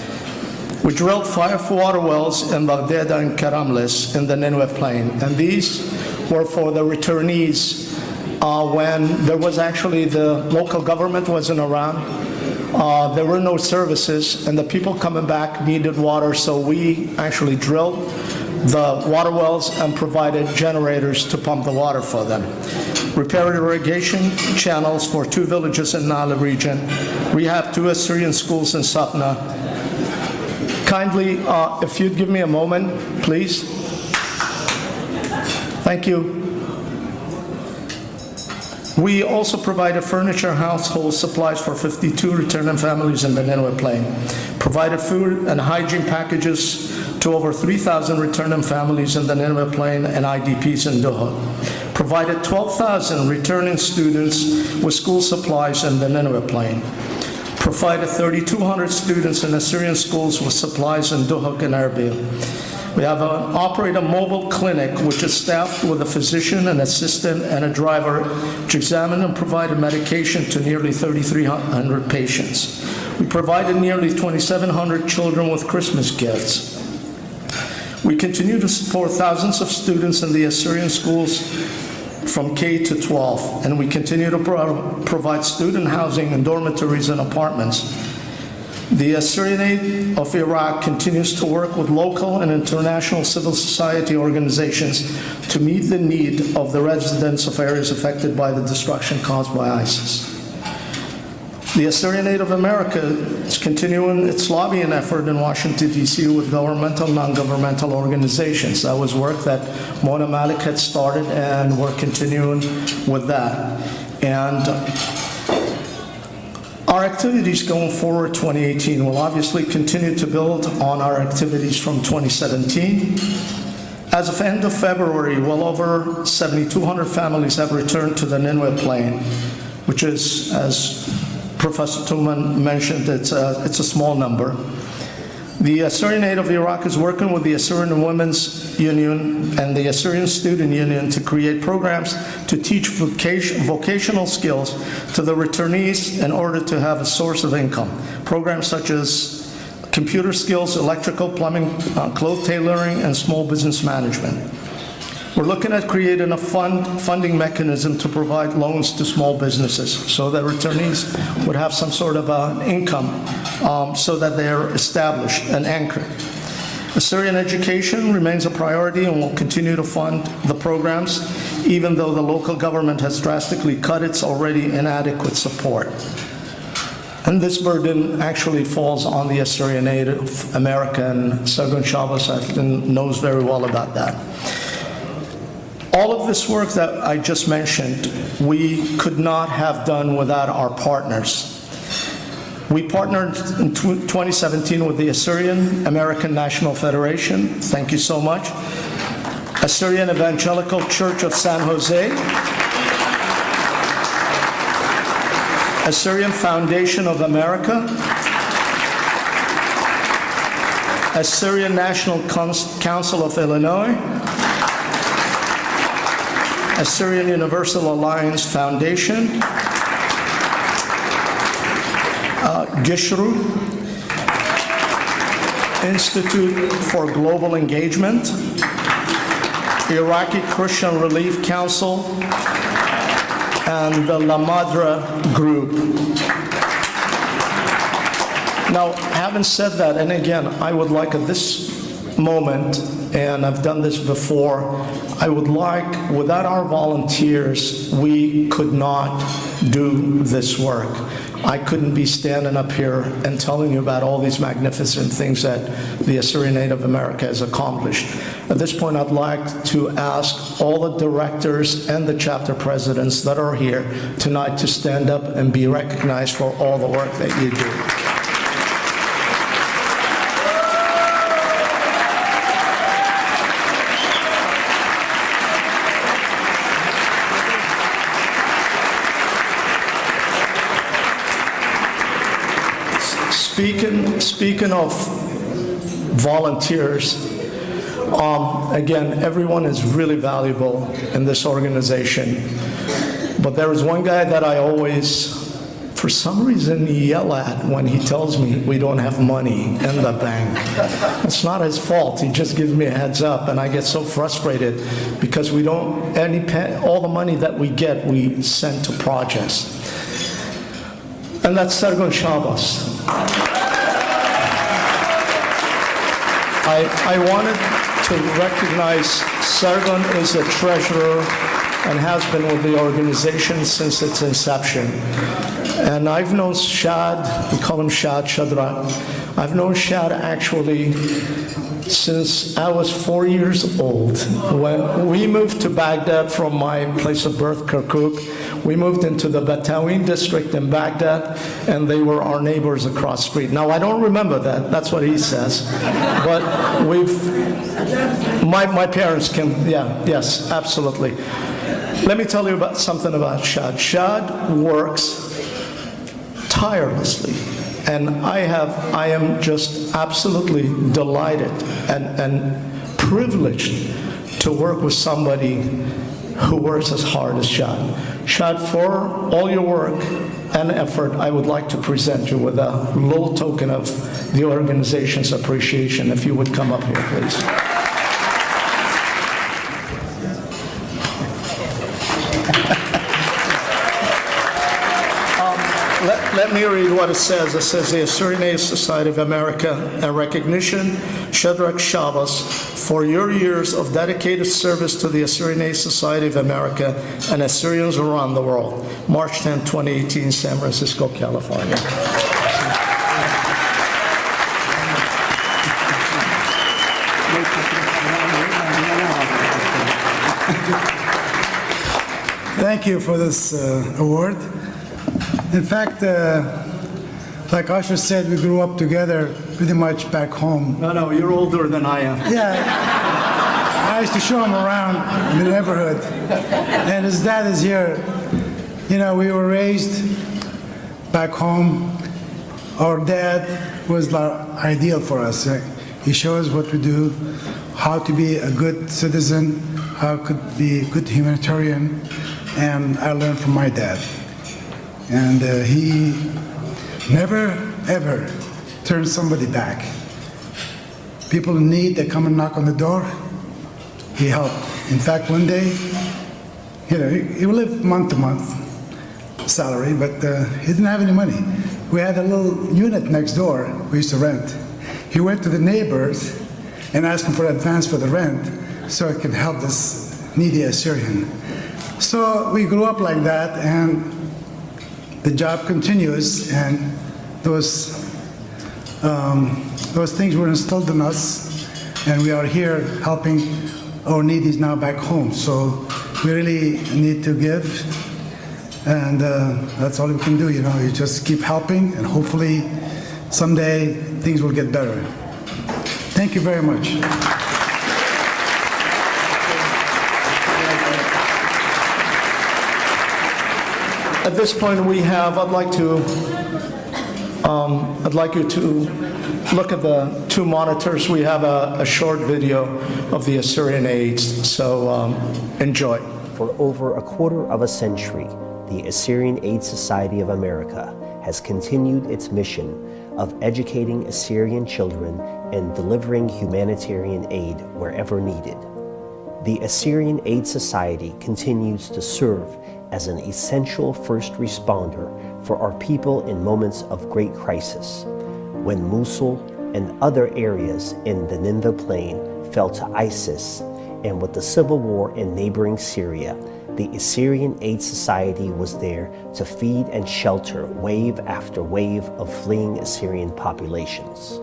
[SPEAKER 1] We drilled 5 water wells in Baghdad and Karamlis in the Nineveh Plain, and these were for the returnees when there was actually the local government wasn't around. There were no services, and the people coming back needed water, so we actually drilled the water wells and provided generators to pump the water for them. Repaired irrigation channels for 2 villages in Nala region. Rehab 2 Assyrian schools in Satna. Kindly, if you'd give me a moment, please. Thank you. We also provided furniture, household supplies for 52 returning families in the Nineveh Plain. Provided food and hygiene packages to over 3,000 returning families in the Nineveh Plain and IDPs in Doha. Provided 12,000 returning students with school supplies in the Nineveh Plain. Provided 3,200 students in Assyrian schools with supplies in Doha and Erbil. We operate a mobile clinic which is staffed with a physician, an assistant, and a driver to examine and provide medication to nearly 3,300 patients. We provided nearly 2,700 children with Christmas gifts. We continue to support thousands of students in the Assyrian schools from K to 12, and we continue to provide student housing in dormitories and apartments. The Assyrian Aid of Iraq continues to work with local and international civil society organizations to meet the need of the residents of areas affected by the destruction caused by ISIS. The Assyrian Aid of America is continuing its lobbying effort in Washington, D.C. with governmental and non-governmental organizations. That was work that Mona Malik had started, and we're continuing with that. And our activities going forward 2018 will obviously continue to build on our activities from 2017. As of end of February, well over 7,200 families have returned to the Nineveh Plain, which is, as Professor Ntotm mentioned, it's a small number. The Assyrian Aid of Iraq is working with the Assyrian Women's Union and the Assyrian Student Union to create programs to teach vocational skills to the returnees in order to have a source of income. Programs such as computer skills, electrical, plumbing, clothes tailoring, and small business management. We're looking at creating a funding mechanism to provide loans to small businesses so that returnees would have some sort of income so that they're established and anchored. Assyrian education remains a priority and will continue to fund the programs, even though the local government has drastically cut its already inadequate support. And this burden actually falls on the Assyrian Aid of America, and Sargon Shabbos knows very well about that. All of this work that I just mentioned, we could not have done without our partners. We partnered in 2017 with the Assyrian American National Federation. Thank you so much. Assyrian Evangelical Church of San Jose. Assyrian Foundation of America. Assyrian National Council of Illinois. Assyrian Universal Alliance Foundation, Gishru, Institute for Global Engagement, Iraqi Christian Relief Council, and the La Madre Group. Now, having said that, and again, I would like at this moment, and I've done this before, I would like, without our volunteers, we could not do this work. I couldn't be standing up here and telling you about all these magnificent things that the Assyrian Aid of America has accomplished. At this point, I'd like to ask all the directors and the chapter presidents that are here tonight to stand up and be recognized for all the work that you do. Speaking of volunteers, again, everyone is really valuable in this organization. But there is one guy that I always, for some reason, yell at when he tells me we don't have money in the bank. It's not his fault. He just gives me a heads up, and I get so frustrated because we don't, all the money that we get, we send to projects. And that's Sargon Shabbos. I wanted to recognize Sargon is a treasurer and has been with the organization since its inception. And I've known Shad, we call him Shad, Shadrach. I've known Shad actually since I was 4 years old. When we moved to Baghdad from my place of birth, Kirkuk, we moved into the Batawin district in Baghdad, and they were our neighbors across the street. Now, I don't remember that. That's what he says. But my parents can, yes, absolutely. Let me tell you about something about Shad. Shad works tirelessly. And I am just absolutely delighted and privileged to work with somebody who works as hard as Shad. Shad, for all your work and effort, I would like to present you with a little token of the organization's appreciation. If you would come up here, please. me read what it says. It says, the Assyrian Aid Society of America, in recognition, Shadrach Shabbos, for your years of dedicated service to the Assyrian Aid Society of America and Assyrians around the world. March 10, 2018, San Francisco, California.
[SPEAKER 6] Thank you for this award. In fact, like Usher said, we grew up together pretty much back home.
[SPEAKER 1] No, you're older than I am.
[SPEAKER 6] Yeah, I used to show him around in the neighborhood. And his dad is here. You know, we were raised back home. Our dad was the ideal for us. He showed us what to do, how to be a good citizen, how to be a good humanitarian, and I learned from my dad. And he never, ever turned somebody back. People in need, they come and knock on the door, he helped. In fact, one day, you know, he lived month to month salary, but he didn't have any money. We had a little unit next door we used to rent. He went to the neighbors and asked them for advance for the rent so he could help this needy Assyrian. So we grew up like that, and the job continues, and those things were instilled in us, and we are here helping our needies now back home. So we really need to give, and that's all we can do. You know, you just keep helping, and hopefully someday things will get better. Thank you very much.
[SPEAKER 1] At this point, I'd like you to look at the two monitors. We have a short video of the Assyrian AIDS, so enjoy.
[SPEAKER 7] For over a quarter of a century, the Assyrian Aid Society of America has continued its mission of educating Assyrian children and delivering humanitarian aid wherever needed. The Assyrian Aid Society continues to serve as an essential first responder for our people in moments of great crisis, when Mosul and other areas in the Nineveh Plain fell to ISIS, and with the civil war in neighboring Syria, the Assyrian Aid Society was there to feed and shelter wave after wave of fleeing Assyrian populations.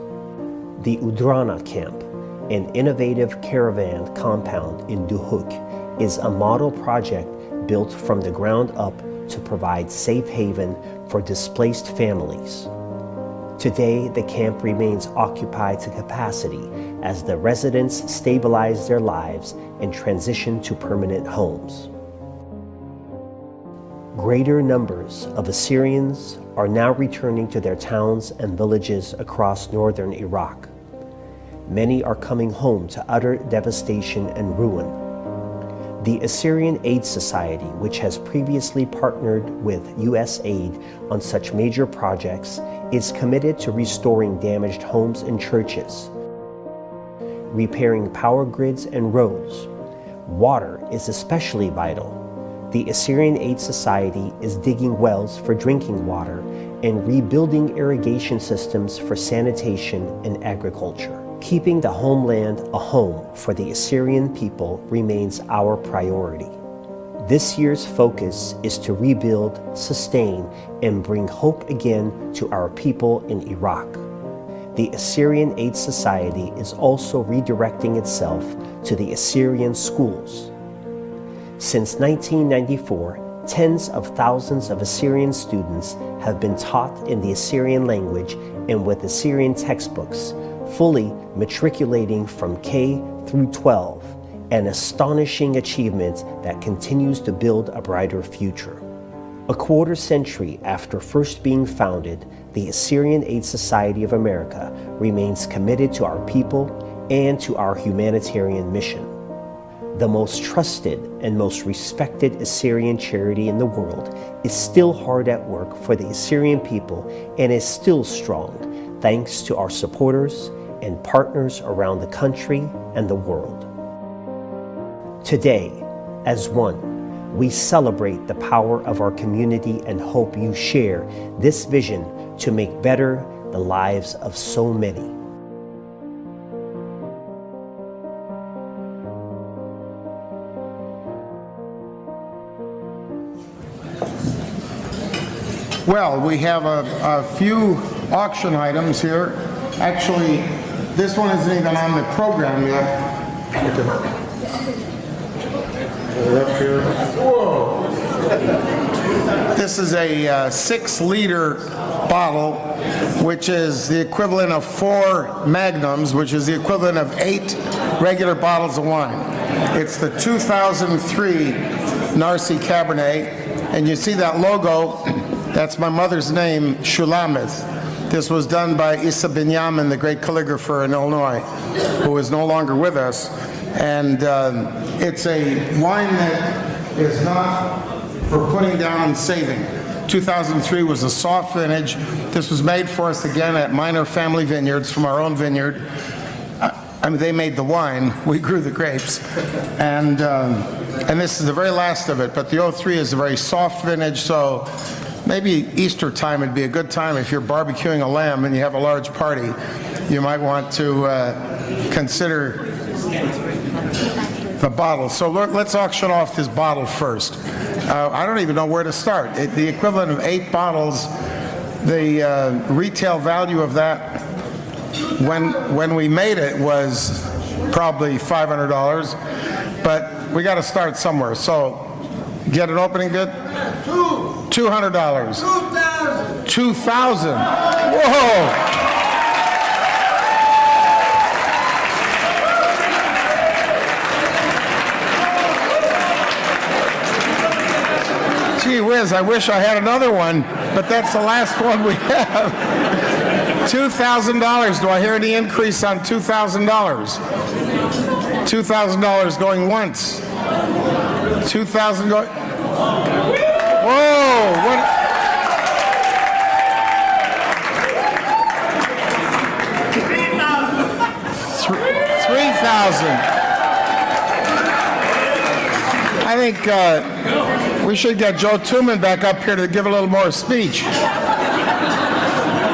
[SPEAKER 7] The Udrana Camp, an innovative caravan compound in Duhok, is a model project built from the ground up to provide safe haven for displaced families. Today, the camp remains occupied to capacity as the residents stabilize their lives and transition to permanent homes. Greater numbers of Assyrians are now returning to their towns and villages across northern Iraq. Many are coming home to utter devastation and ruin. The Assyrian Aid Society, which has previously partnered with U.S. aid on such major projects, is committed to restoring damaged homes and churches, repairing power grids and roads. Water is especially vital. The Assyrian Aid Society is digging wells for drinking water and rebuilding irrigation systems for sanitation and agriculture. Keeping the homeland a home for the Assyrian people remains our priority. This year's focus is to rebuild, sustain, and bring hope again to our people in Iraq. The Assyrian Aid Society is also redirecting itself to the Assyrian schools. Since 1994, tens of thousands of Assyrian students have been taught in the Assyrian language and with Assyrian textbooks, fully matriculating from K through 12, an astonishing achievement that continues to build a brighter future. A quarter century after first being founded, the Assyrian Aid Society of America remains committed to our people and to our humanitarian mission. The most trusted and most respected Assyrian charity in the world is still hard at work for the Assyrian people and is still strong, thanks to our supporters and partners around the country and the world. Today, as one, We celebrate the power of our community and hope you share this vision to make better the lives of so many.
[SPEAKER 4] Well, we have a few auction items here. Actually, this one isn't even on the program yet. This is a 6-liter bottle, which is the equivalent of 4 magnums, which is the equivalent of 8 regular bottles of wine. It's the 2003 Narcy Cabernet, and you see that logo, that's my mother's name, Shulamith. This was done by Issa Binyamin, the great calligrapher in Illinois, who is no longer with us. And it's a wine that is not for putting down and saving. 2003 was a soft vintage. This was made for us again at Minor Family Vineyards from our own vineyard. I mean, they made the wine, we grew the grapes. And this is the very last of it, but the 03 is a very soft vintage, so maybe Easter time would be a good time if you're barbecuing a lamb and you have a large party. You might want to consider the bottle. So let's auction off this bottle first. I don't even know where to start. The equivalent of 8 bottles, the retail value of that when we made it was probably $500, but we got to start somewhere. So get an opening bid? $200. $2,000. Whoa! Gee whiz, I wish I had another one, but that's the last one we have. $2,000. Do I hear any increase on $2,000? $2,000 going once. $2,000 going... Whoa! What? $3,000. I think we should get Joe Ntotm back up here to give a little more speech.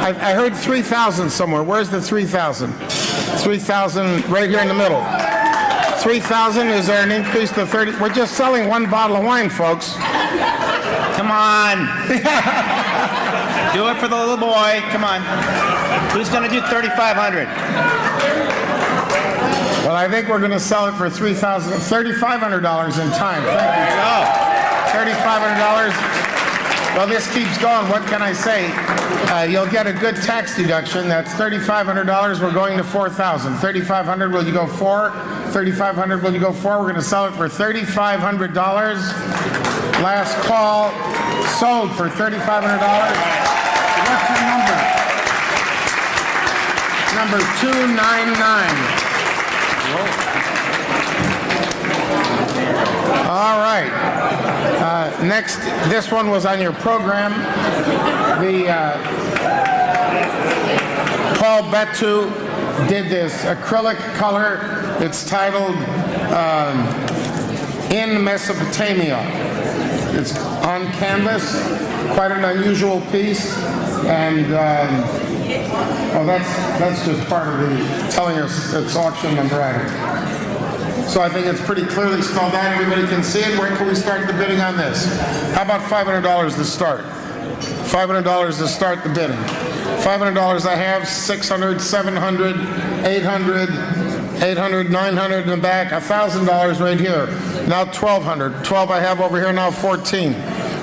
[SPEAKER 4] I heard 3,000 somewhere. Where's the 3,000? 3,000 right here in the middle. 3,000, is there an increase to 30? We're just selling one bottle of wine, folks.
[SPEAKER 5] Come on. Do it for the little boy. Come on. Who's going to do 3,500?
[SPEAKER 4] Well, I think we're going to sell it for $3,500 in time. Thank you. $3,500. Well, this keeps going. What can I say? You'll get a good tax deduction. That's $3,500. We're going to $4,000. $3,500. Will you go 4? $3,500. Will you go 4? We're going to sell it for $3,500. Last call. Sold for $3,500. What's your number? Number 299. All right. Next, this one was on your program. The Paul Betu did this acrylic color. It's titled In Mesopotamia. It's on canvas, quite an unusual piece, and that's just part of the telling us its auction number item. So I think it's pretty clearly spelled out. Everybody can see it. Where can we start the bidding on this? How about $500 to start? $500 to start the bidding. $500 I have, $600, $700, $800, $800, $900 in the back, $1,000 right here. Now $1,200. 12 I have over here, now 14.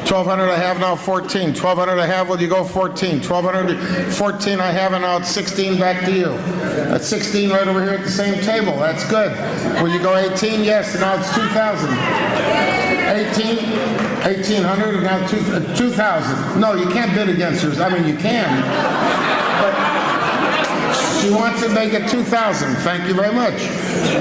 [SPEAKER 4] 1,200 I have, now 14. 1,200 I have, will you go 14? 1,200, 14 I have, and now it's 16 back to you. That's 16 right over here at the same table. That's good. Will you go 18? Yes, and now it's 2,000. 18, 1,800, and now 2,000. No, you can't bid against yours. I mean, you can. But she wants to make it 2,000. Thank you very much.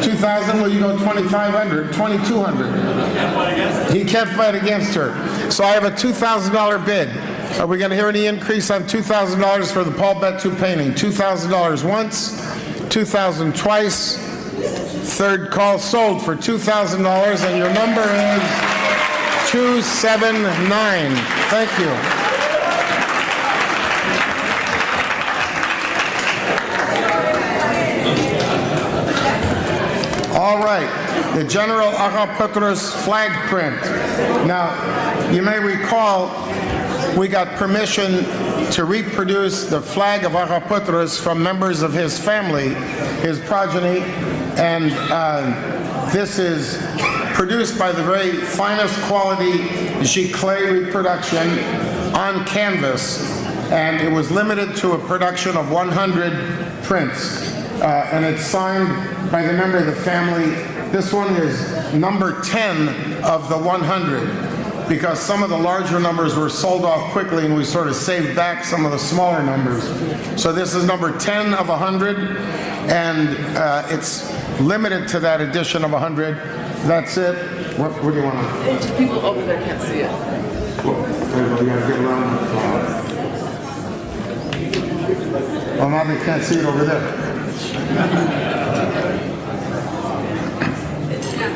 [SPEAKER 4] 2,000, will you go 2,500, 2,200? He can't fight against her. So I have a $2,000 bid. Are we going to hear any increase on $2,000 for the Paul Betu painting? $2,000 once, $2,000 twice. Third call sold for $2,000, and your number is 279. Thank you. All right, the General Agapetros flag print. Now, you may recall we got permission to reproduce the flag of Agapetros from members of his family, his progeny, and this is produced by the very finest quality giclée reproduction on canvas, and it was limited to a production of 100 prints, and it's signed by the member of the family. This one is number 10 of the 100. Because some of the larger numbers were sold off quickly and we sort of saved back some of the smaller numbers. So this is number 10 of 100, and it's limited to that edition of 100. That's it. What do you want to?
[SPEAKER 8] People over there can't see it.
[SPEAKER 4] Well, we gotta get around. Well, now they can't see it over there.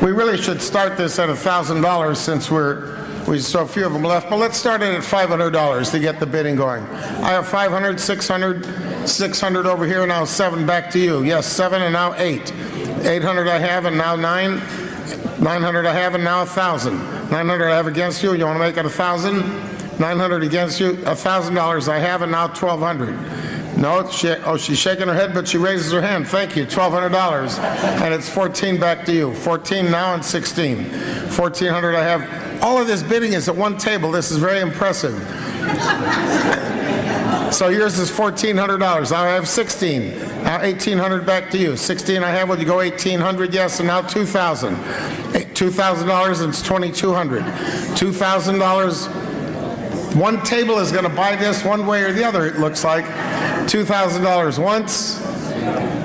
[SPEAKER 4] We really should start this at $1,000 since we so few of them left, but let's start it at $500 to get the bidding going. I have 500, 600, 600 over here, now 7 back to you. Yes, 7 and now 8. 800 I have and now 9. 900 I have and now 1,000. 900 I have against you. You want to make it 1,000? 900 against you. $1,000 I have and now 1,200. No, she's shaking her head, but she raises her hand. Thank you, $1,200, and it's 14 back to you. 14 now and 16. 1,400 I have. All of this bidding is at one table. This is very impressive. So yours is $1,400. Now I have 16. Now 1,800 back to you. 16 I have. Will you go 1,800? Yes. And now 2,000. $2,000 and it's 2,200. $2,000. One table is going to buy this one way or the other. It looks like $2,000 once,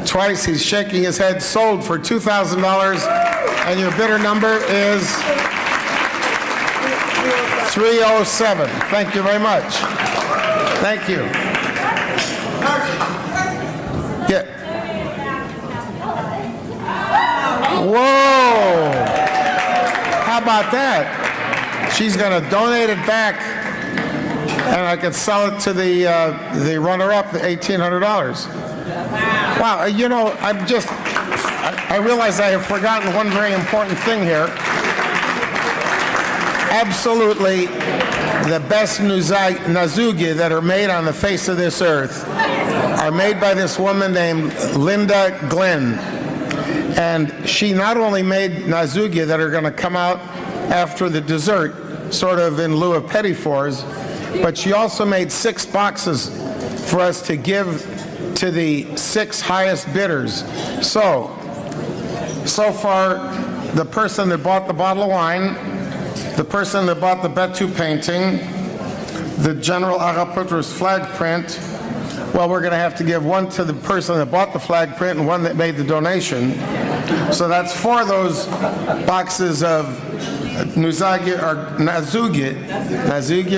[SPEAKER 4] twice. He's shaking his head. Sold for $2,000, and your bidder number is 307. Thank you very much. Thank you. Yeah. Whoa! How about that? She's going to donate it back, and I can sell it to the runner-up, the $1,800. Wow! You know, I realize I have forgotten one very important thing here. Absolutely, the best nazugi that are made on the face of this earth are made by this woman named Linda Glenn. And she not only made nazugi that are going to come out after the dessert, sort of in lieu of petit fours, but she also made 6 boxes for us to give to the 6 highest bidders. So far, the person that bought the bottle of wine, the person that bought the Betu painting, the General Agapetros flag print, well, we're going to have to give one to the person that bought the flag print and one that made the donation. So that's 4 of those boxes of nazugi,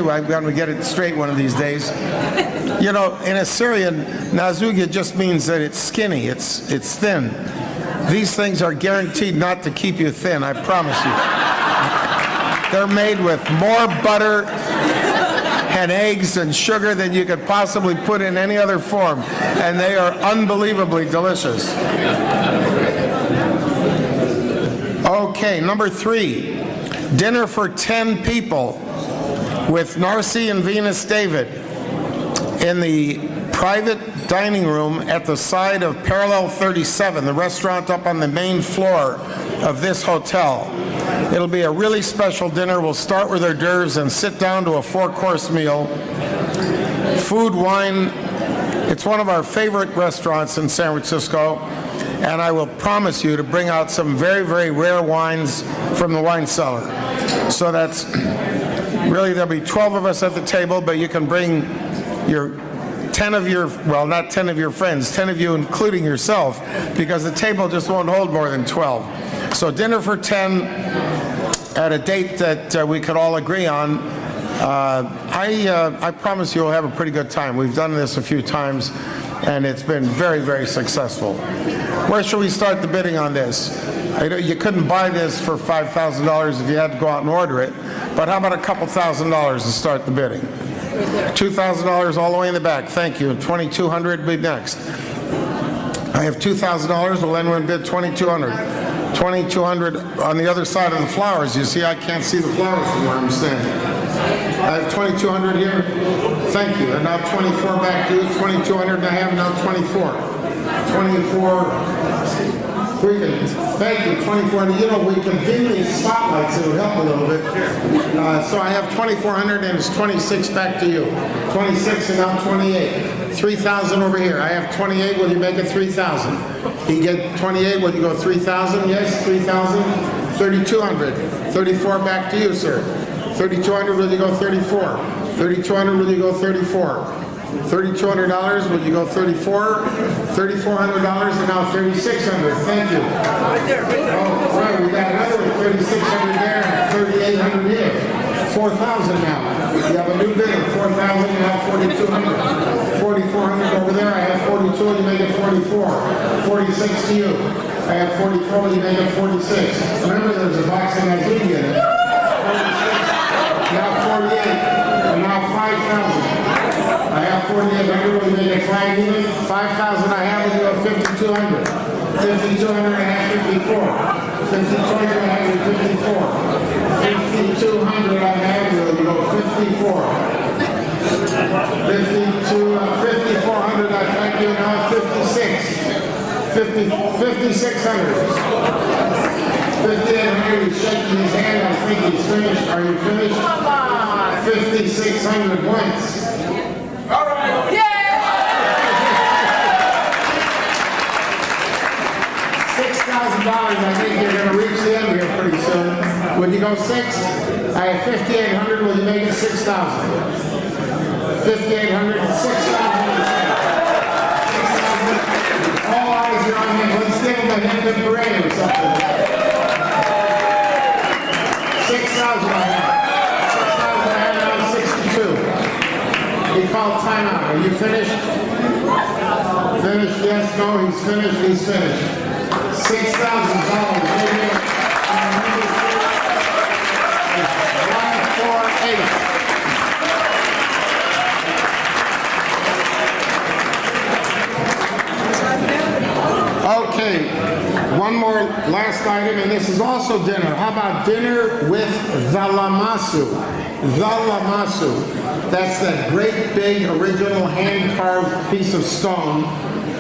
[SPEAKER 4] I'm going to get it straight one of these days. You know, in Assyrian, nazugi just means that it's skinny, it's thin. These things are guaranteed not to keep you thin, I promise you. They're made with more butter and eggs and sugar than you could possibly put in any other form, and they are unbelievably delicious. Okay, number 3, dinner for 10 people with Narcy and Venus David in the private dining room at the side of Parallel 37, the restaurant up on the main floor of this hotel. It'll be a really special dinner. We'll start with hors d'oeuvres and sit down to a 4-course meal. Food, wine. It's one of our favorite restaurants in San Francisco, and I will promise you to bring out some very, very rare wines from the wine cellar. So that's really, there'll be 12 of us at the table, but you can bring your 10 of your, well, not 10 of your friends, 10 of you including yourself, because the table just won't hold more than 12. So dinner for 10 at a date that we could all agree on. I promise you'll have a pretty good time. We've done this a few times, and it's been very, very successful. Where should we start the bidding on this? I know you couldn't buy this for $5,000 if you had to go out and order it, but how about a couple $1,000s to start the bidding? $2,000 all the way in the back. Thank you. $2,200 bid next. I have $2,000. Will anyone bid $2,200? $2,200 on the other side of the flowers. You see, I can't see the flowers from where I'm standing. I have $2,200 here. Thank you. And now 24 back to you. 2,200 and I have now 24. 24. Thank you, 24. You know, we can dim these spotlights, it would help a little bit. So I have 2,400 and it's 26 back to you. 26 and now 28. 3,000 over here. I have 28, will you make it 3,000? You get 28, will you go 3,000? Yes, 3,000. 3,200. 34 back to you, sir. 3,200, will you go 34? 3,200, will you go 34? $3,200, will you go 34? $3,400 and now 3,600. Thank you. Oh, right, we got another 3,600 there and 3,800 here. 4,000 now. You have a new bidder. 4,000 and now 4,200. 4,400 over there. I have 42 and you make it 44. 46 to you. I have 44 and you make it 46. Remember, there's a box of Azuli in it. 46. Now 48 and now 5,000. I have 4,800, will you make it 5 even? 5,000 I have, and you have 5,200. 5,200 I have 54. 5,200 I have 54. 5,200 I have, will you go 54. 5,400 I thank you, now 56. 5,600. 5,800, he's shaking his hand, I think he's finished. Are you finished? 5,600 once. All right. Yeah. $6,000. I think you're going to reach the end here pretty soon. Will you go 6? I have 5,800. Will you make it 6,000? 5,800. 6,000. All eyes are on him. Let's give him a hint of parade or something. 6,000 I have. 6,000 I have now 62. He called timeout. Are you finished? Finished? Yes, no, he's finished. He's finished. $6,000. 148. Okay, one more last item, and this is also dinner. How about dinner with the lamasu? The lamasu. That's that great big original hand-carved piece of stone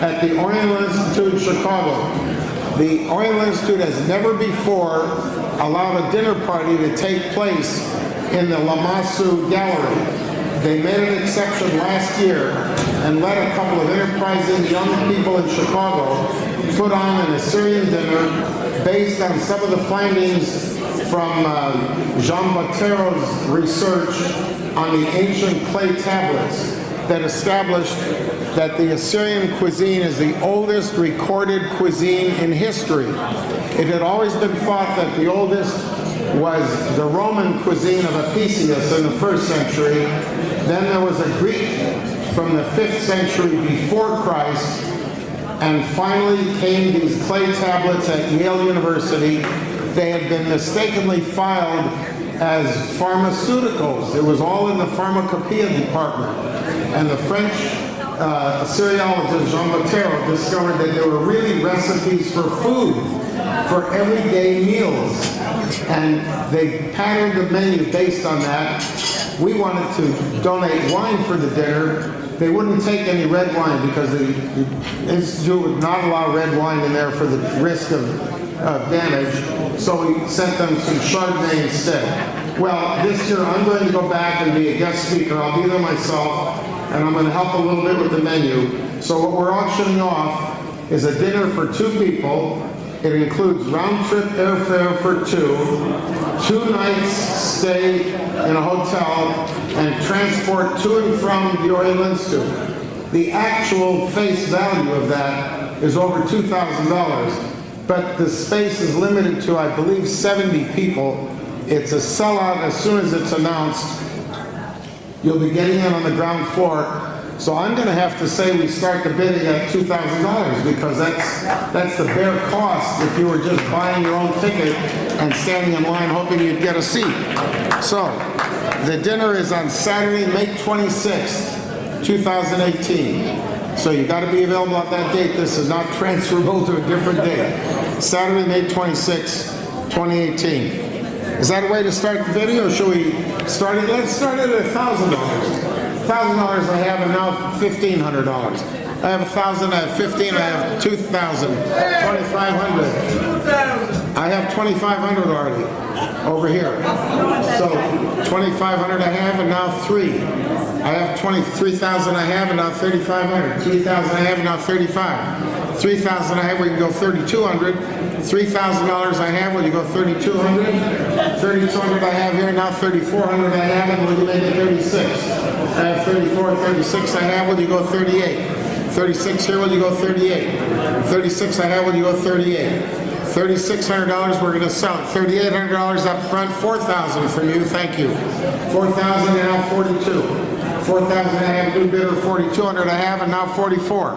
[SPEAKER 4] at the Oriental Institute in Chicago. The Oriental Institute has never before allowed a dinner party to take place in the Lamasu Gallery. They made an exception last year and let a couple of enterprising young people in Chicago put on an Assyrian dinner based on some of the findings from Jean Bottero's research on the ancient clay tablets that established that the Assyrian cuisine is the oldest recorded cuisine in history. It had always been thought that the oldest was the Roman cuisine of Apicius in the 1st century. Then there was a Greek from the 5th century before Christ. And finally came these clay tablets at Yale University. They had been mistakenly filed as pharmaceuticals. It was all in the pharmacopoeia department. And the French Assyriologist Jean Bottero discovered that there were really recipes for food, for everyday meals. And they patterned the menu based on that. We wanted to donate wine for the dinner. They wouldn't take any red wine because the Institute would not allow red wine in there for the risk of damage. So we sent them some Chardonnay instead. Well, this year I'm going to go back and be a guest speaker. I'll be there myself, and I'm going to help a little bit with the menu. So what we're auctioning off is a dinner for 2 people. It includes round-trip airfare for 2 nights stay in a hotel, and transport to and from the Oriental Institute. The actual face value of that is over $2,000, but the space is limited to, I believe, 70 people. It's a sellout as soon as it's announced. You'll be getting in on the ground floor. So I'm going to have to say we start the bidding at $2,000 because that's the bare cost if you were just buying your own ticket and standing in line hoping you'd get a seat. So the dinner is on Saturday, May 26th, 2018. So you got to be available at that date. This is not transferable to a different date. Saturday, May 26th, 2018. Is that a way to start the video, or should we start it? Let's start it at $1,000. $1,000 I have, and now $1,500. I have 1,000, I have 15, I have 2,000, 2,500. I have 2,500 already over here. So 2,500 I have, and now 3. I have 23,000 I have, and now 3,500. 3,000 I have, and now 35. 3,000 I have, we can go 3,200. $3,000 I have, will you go 3,200? 3,200 I have here, now 3,400 I have, and will you make it 36? I have 34, 36 I have, will you go 38? 36 here, will you go 38? 36 I have, will you go 38? $3,600 we're going to sell it. $3,800 up front, $4,000 from you, thank you. 4,000 and now 42. 4,000 I have, new bidder, 4,200 I have, and now 44.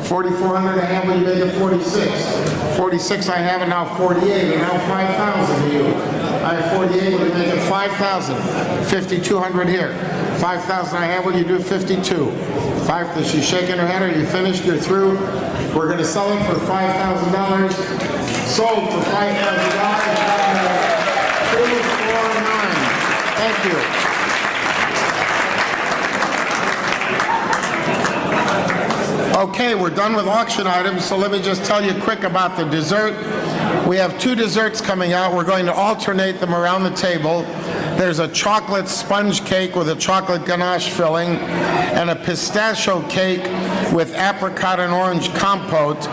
[SPEAKER 4] 4,400 I have, will you make it 46? 46 I have, and now 48, and now 5,000 to you. I have 48, will you make it 5,000? 5,200 here. 5,000 I have, will you do 52? She's shaking her head. Are you finished? You're through? We're going to sell it for $5,000. Sold for $5,000. 249. Thank you. Okay, we're done with auction items, so let me just tell you quick about the dessert. We have 2 desserts coming out. We're going to alternate them around the table. There's a chocolate sponge cake with a chocolate ganache filling and a pistachio cake with apricot and orange compote.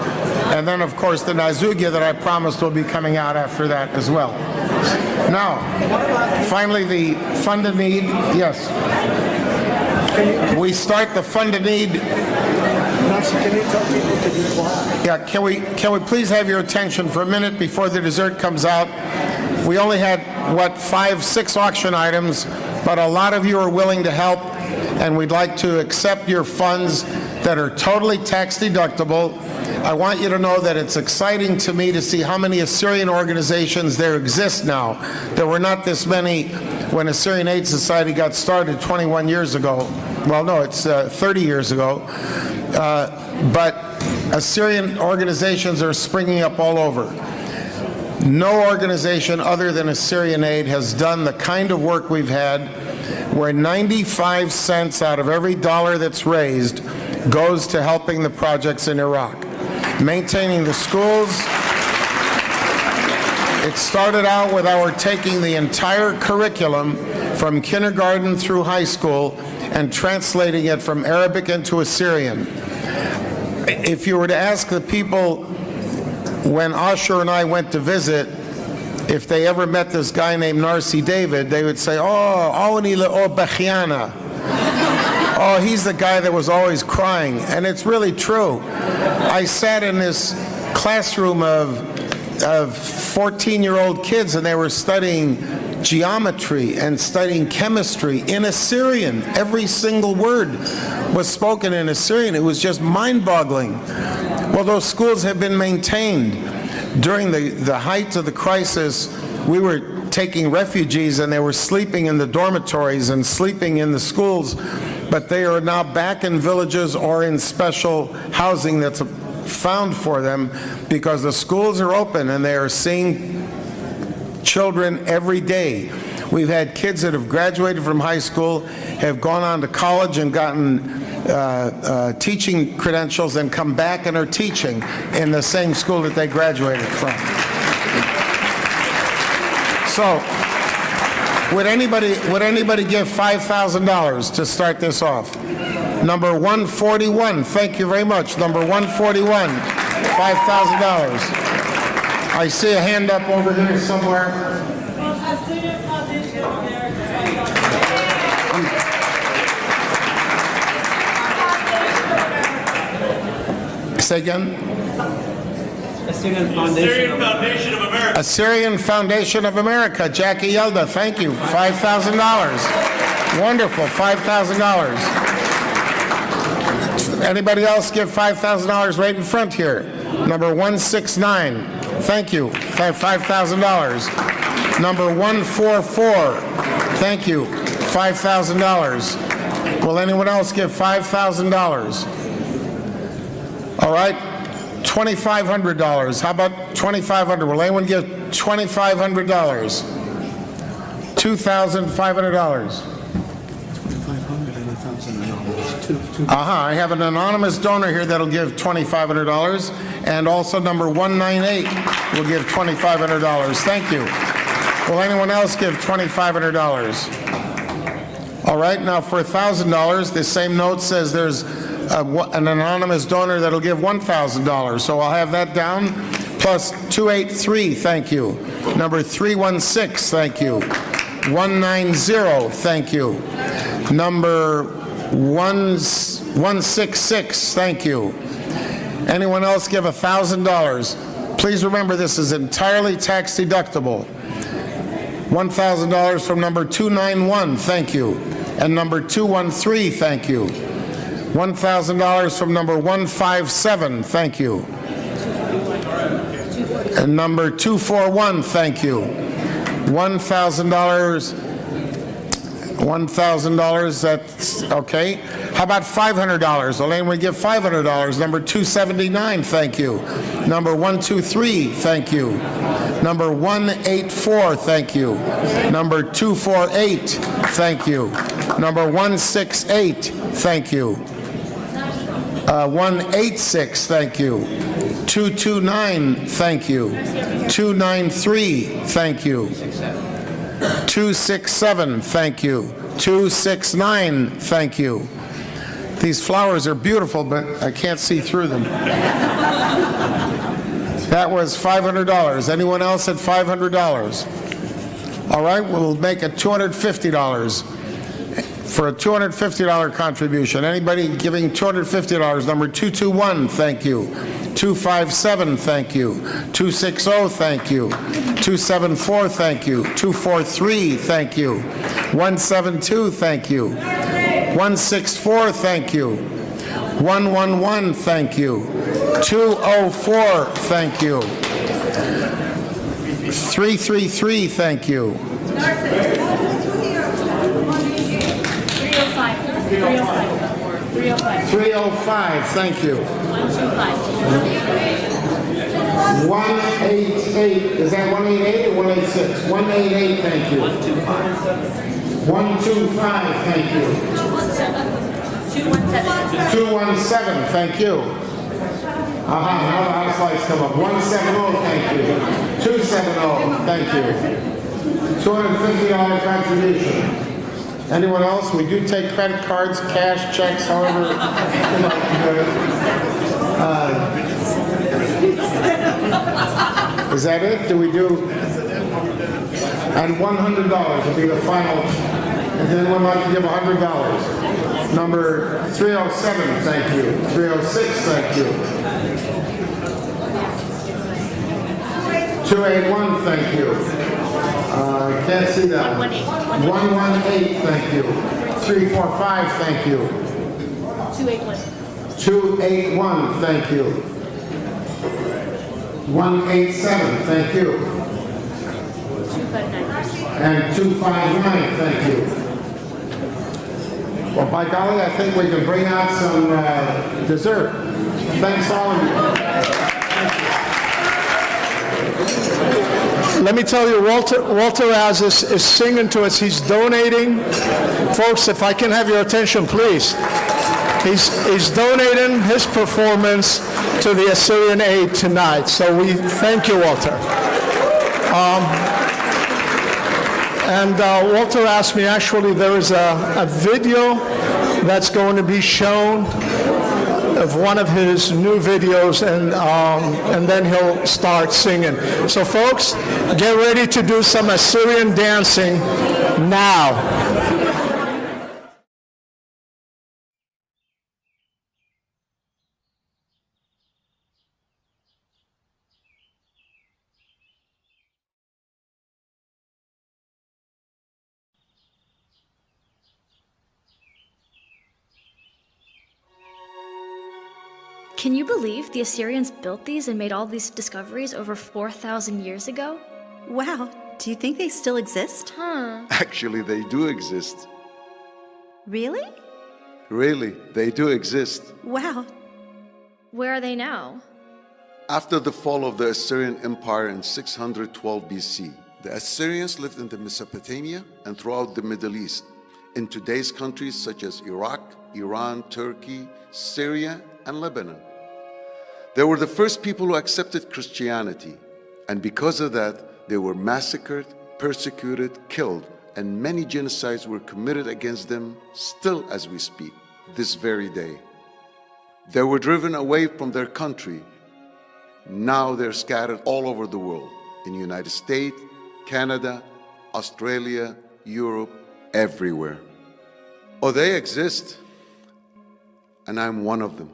[SPEAKER 4] And then, of course, the nazugia that I promised will be coming out after that as well. Now, finally, the Fund a Need. Yes. We start the Fund a Need.
[SPEAKER 1] Can you tell people to be quiet?
[SPEAKER 4] Yeah, can we please have your attention for a minute before the dessert comes out? We only had, 5, 6 auction items, but a lot of you are willing to help, and we'd like to accept your funds that are totally tax deductible. I want you to know that it's exciting to me to see how many Assyrian organizations there exist now. There were not this many when Assyrian Aid Society got started 21 years ago. Well, no, it's 30 years ago. But Assyrian organizations are springing up all over. No organization other than Assyrian Aid has done the kind of work we've had, where 95 cents out of every dollar that's raised goes to helping the projects in Iraq. Maintaining the schools. It started out with our taking the entire curriculum from kindergarten through high school and translating it from Arabic into Assyrian. If you were to ask the people when Asher and I went to visit, if they ever met this guy named Narsi David, they would say, oh, he's the guy that was always crying. And it's really true. I sat in this classroom of 14-year-old kids, and they were studying geometry and studying chemistry in Assyrian. Every single word was spoken in Assyrian. It was just mind-boggling. Well, those schools have been maintained. During the height of the crisis, we were taking refugees, and they were sleeping in the dormitories and sleeping in the schools, but they are now back in villages or in special housing that's found for them, because the schools are open and they are seeing children every day. We've had kids that have graduated from high school, have gone on to college and gotten teaching credentials, and come back and are teaching in the same school that they graduated from. So, would anybody give $5,000 to start this off? Number 141, thank you very much. Number 141, $5,000. I see a hand up over here somewhere. Say again?
[SPEAKER 8] Assyrian Foundation of America.
[SPEAKER 4] Assyrian Foundation of America. Jackie Yelda, thank you. $5,000. Wonderful, $5,000. Anybody else give $5,000 right in front here? Number 169, thank you, $5,000. Number 144, thank you, $5,000. Will anyone else give $5,000? All right, $2,500. How about $2,500? Will anyone give $2,500? $2,500. I have an anonymous donor here that'll give $2,500, and also number 198 will give $2,500. Thank you. Will anyone else give $2,500? All right, now for $1,000, the same note says there's an anonymous donor that'll give $1,000. So I'll have that down, plus 283, thank you. Number 316, thank you. 190, thank you. Number 166, thank you. Anyone else give $1,000? Please remember this is entirely tax deductible. $1,000 from number 291, thank you. And number 213, thank you. $1,000 from number 157, thank you. And number 241, thank you. $1,000, that's okay. How about $500? Elaine, we give $500. Number 279, thank you. Number 123, thank you. Number 184, thank you. Number 248, thank you. Number 168, thank you. 186, thank you. 229, thank you. 293, thank you. 267, thank you. 269, thank you. These flowers are beautiful, but I can't see through them. That was $500. Anyone else at $500? All right, we'll make it $250 for a $250 contribution. Anybody giving $250? Number 221, thank you. 257, thank you. 260, thank you. 274, thank you. 243, thank you. 172, thank you. 164, thank you. 111, thank you. 204, thank you. 333, thank you. 305, thank you. 188, is that 188 or 186? 188, thank you. 125, thank you. 217, thank you. Now the house lights come up. 170, thank you. 270, thank you. $250 contribution. Anyone else? We do take credit cards, cash, checks, however you like to do it. Is that it? Do we do? And $100 will be the final. Does anyone like to give $100? Number 307, thank you. 306, thank you. 281, thank you. I can't see that. 118, thank you. 345, thank you. 281. 281, thank you. 187, thank you. 259. And 259, thank you. Well, by golly, I think we can bring out some dessert. Thanks all of you.
[SPEAKER 1] Let me tell you, Walter Azis is singing to us. He's donating. Folks, if I can have your attention, please. He's donating his performance to the Assyrian Aid tonight. So we thank you, Walter. Walter asked me, actually, there is a video that's going to be shown of one of his new videos, and then he'll start singing. So folks, get ready to do some Assyrian dancing now.
[SPEAKER 9] Can you believe the Assyrians built these and made all these discoveries over 4,000 years ago?
[SPEAKER 10] Wow, do you think they still exist?
[SPEAKER 11] Actually, they do exist.
[SPEAKER 10] Really?
[SPEAKER 11] Really, they do exist.
[SPEAKER 10] Wow.
[SPEAKER 9] Where are they now?
[SPEAKER 11] After the fall of the Assyrian Empire in 612 BC, the Assyrians lived in the Mesopotamia and throughout the Middle East, in today's countries such as Iraq, Iran, Turkey, Syria, and Lebanon. They were the first people who accepted Christianity, and because of that, they were massacred, persecuted, killed, and many genocides were committed against them still as we speak, this very day. They were driven away from their country. Now they're scattered all over the world, in the United States, Canada, Australia, Europe, everywhere. Oh, they exist, and I'm one of them.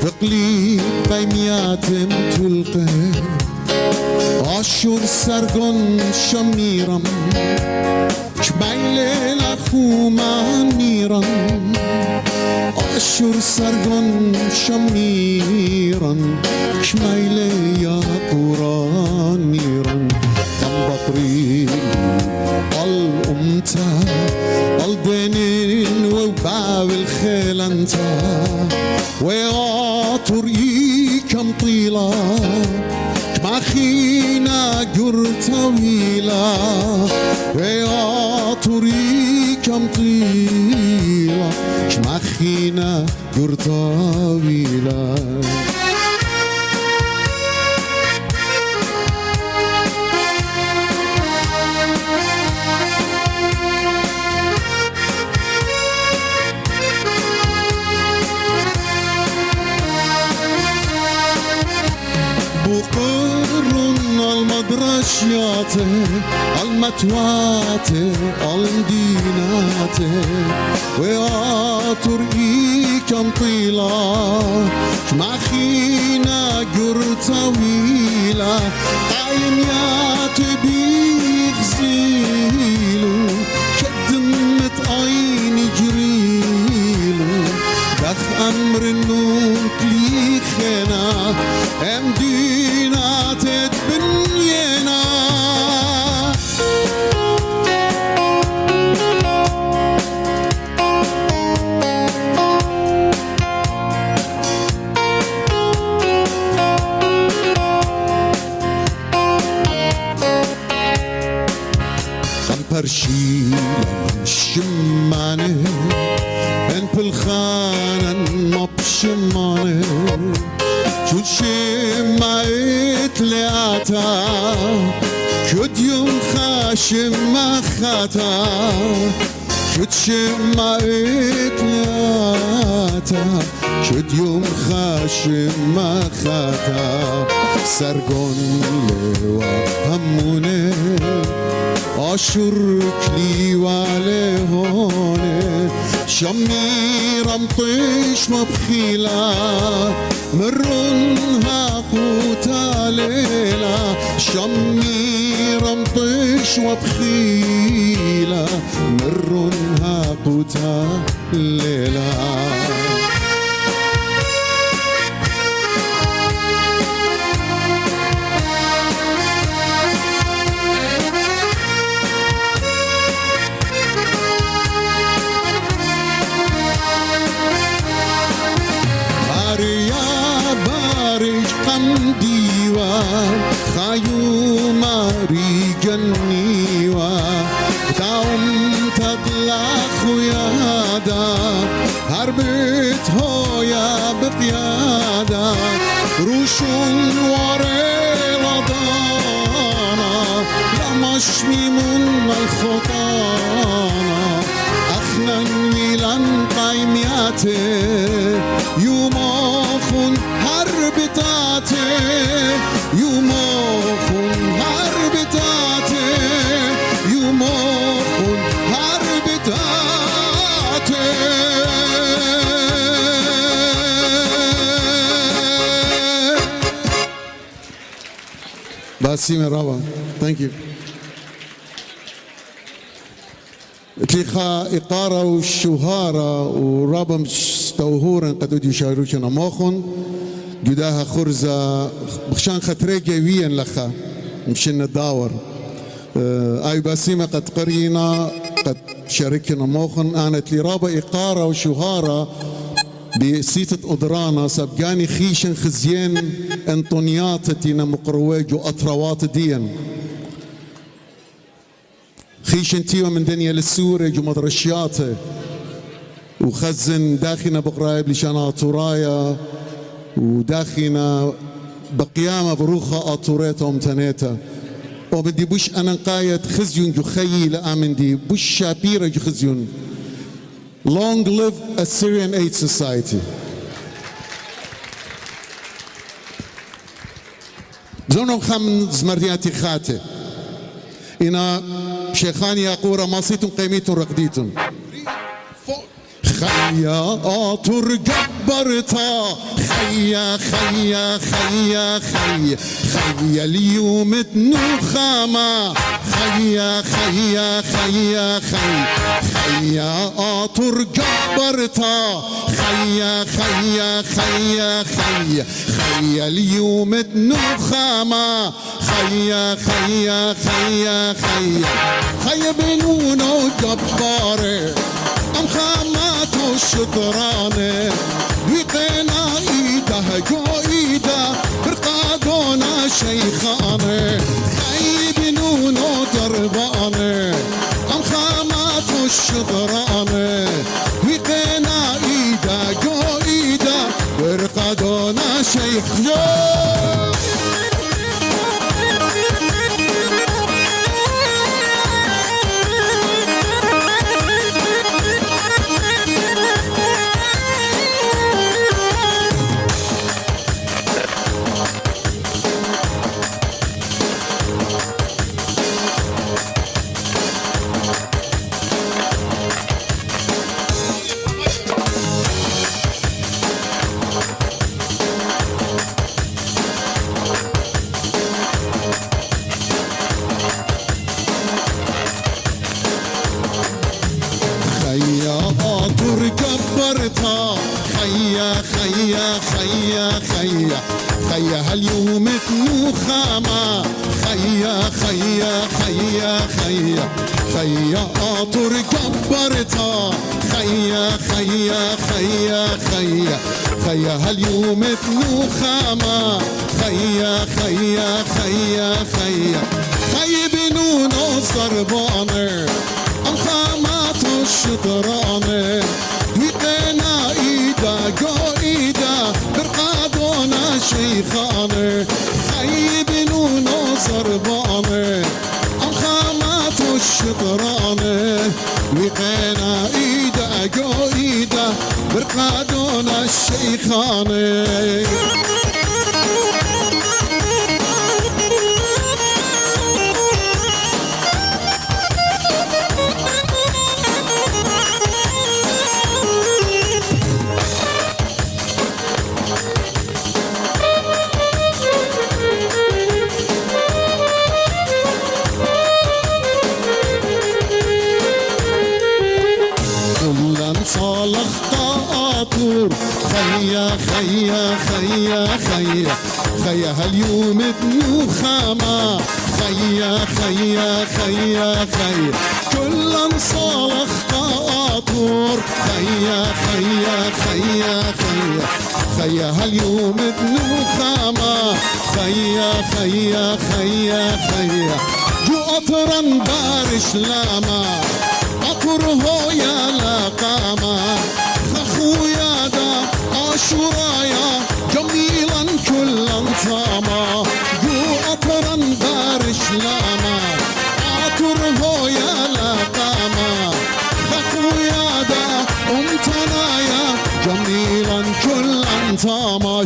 [SPEAKER 12] تبقلي قيمياتم تلقى عشور سرقن شميرم شبايل أخو مانيرم عشور سرقن شميرم شمايل يا قران نيرم كم بطري الأمتا الدنين وباب الخيل انت وياطري كم طيلة كماخينا جر طويلة وياطري كم طيلة كماخينا جر طويلة بقرن المدرشيات المتوات المدينات وياطر كم طيلة ماخينا جر طويلة قايم يات بيغزيلو كدمت عيني جريلو بخ أمر النوم كليخنا امدينا تدبنينا برشيلا شمانه بن بالخانة مبشمانه شو شمعت لعتا كد يوم خاشم مخاتا كد شمعت لعتا كد يوم خاشم مخاتا سرگون لوا همونه عاشور كلي وعليهونه شمير مطيش مبخيلة مرنها قوتا ليلة شمير مطيش وبخيلة مرنها قوتا ليلة خيوما ريجنيوا داوم تطلع خيادا هربت هويا بقيادا روشون وريلا دانا لمشمي من الخطانا أخنا ويلان قيمياتي يوماخون هربتاتي يوماخون هربتاتي يوماخون هربتاتي باسم رابا ثانك يو تليخا إقارة وشوهارة ورابا مستوهورا قد يشاروشنا ماخن جداها خرزة بخشان خطري جويا لخا مشينا الداور اي باسيمة قد قرينا قد شاركنا موخن انا تليرابا اقارة وشهارة بسيتة أدرانا سبقاني خيشن خزيان انطونيات تينا مقرواج وأطروات ديان خيشن تيوه من دنيا للسورج ومدرشيات وخزن داخنا بقرايب لشانا طورايا وداخنا بقيامة بروخة أطوريتا ومتنيتا وبدي بوش أنا قايد خزيون جو خيي لآمن دي بوش شابيرة جو خزيون Long live Assyrian Aid Society. زونهم خمس مرياتي خاتي إنا شيخاني أقورا ماصيتم قيميتم رقديتم خيا آتور جبرتا خيا خيا خيا خيا خيا اليوم تنوخاما خيا خيا خيا خيا خيا آتور جبرتا خيا خيا خيا خيا خيا اليوم تنوخاما خيا خيا خيا خيا خيا بنونو جباري ام خاماتو الشطرانه بيقينا ايده جو ايده برقادونا شيخانه خيب نونو دربانه ام خاماتو الشطرانه بيقينا ايده جو ايده برقادونا شيخانه خيا خيا خيا خيا خيا هاليوم تنوخاما خيا خيا خيا خيا خيا آطر جبرتا خيا خيا خيا خيا خيا هاليوم تنوخاما خيا خيا خيا خيا خيا بنونو صربانه ام خاماتو الشطرانه يقينا ايدا جو ايدا برقادونا شيخانه خيب نونو صربانه ام خاماتو الشطرانه ويقينا ايدا جو ايدا برقادونا الشيخانه صالح طاطور خيا خيا خيا خيا خيا هاليوم تنوخاما خيا خيا خيا خيا كل صالح طاطور خيا خيا خيا خيا خيا هاليوم تنوخاما خيا خيا خيا خيا جو أطرا بارش لاما أطره يا لاقاما أخويا دا عاشورايا جميلا كلا طاما جو أطرا بارش لاما أطره يا لاقاما أخويا دا أمتنايا جميلا كلا طاما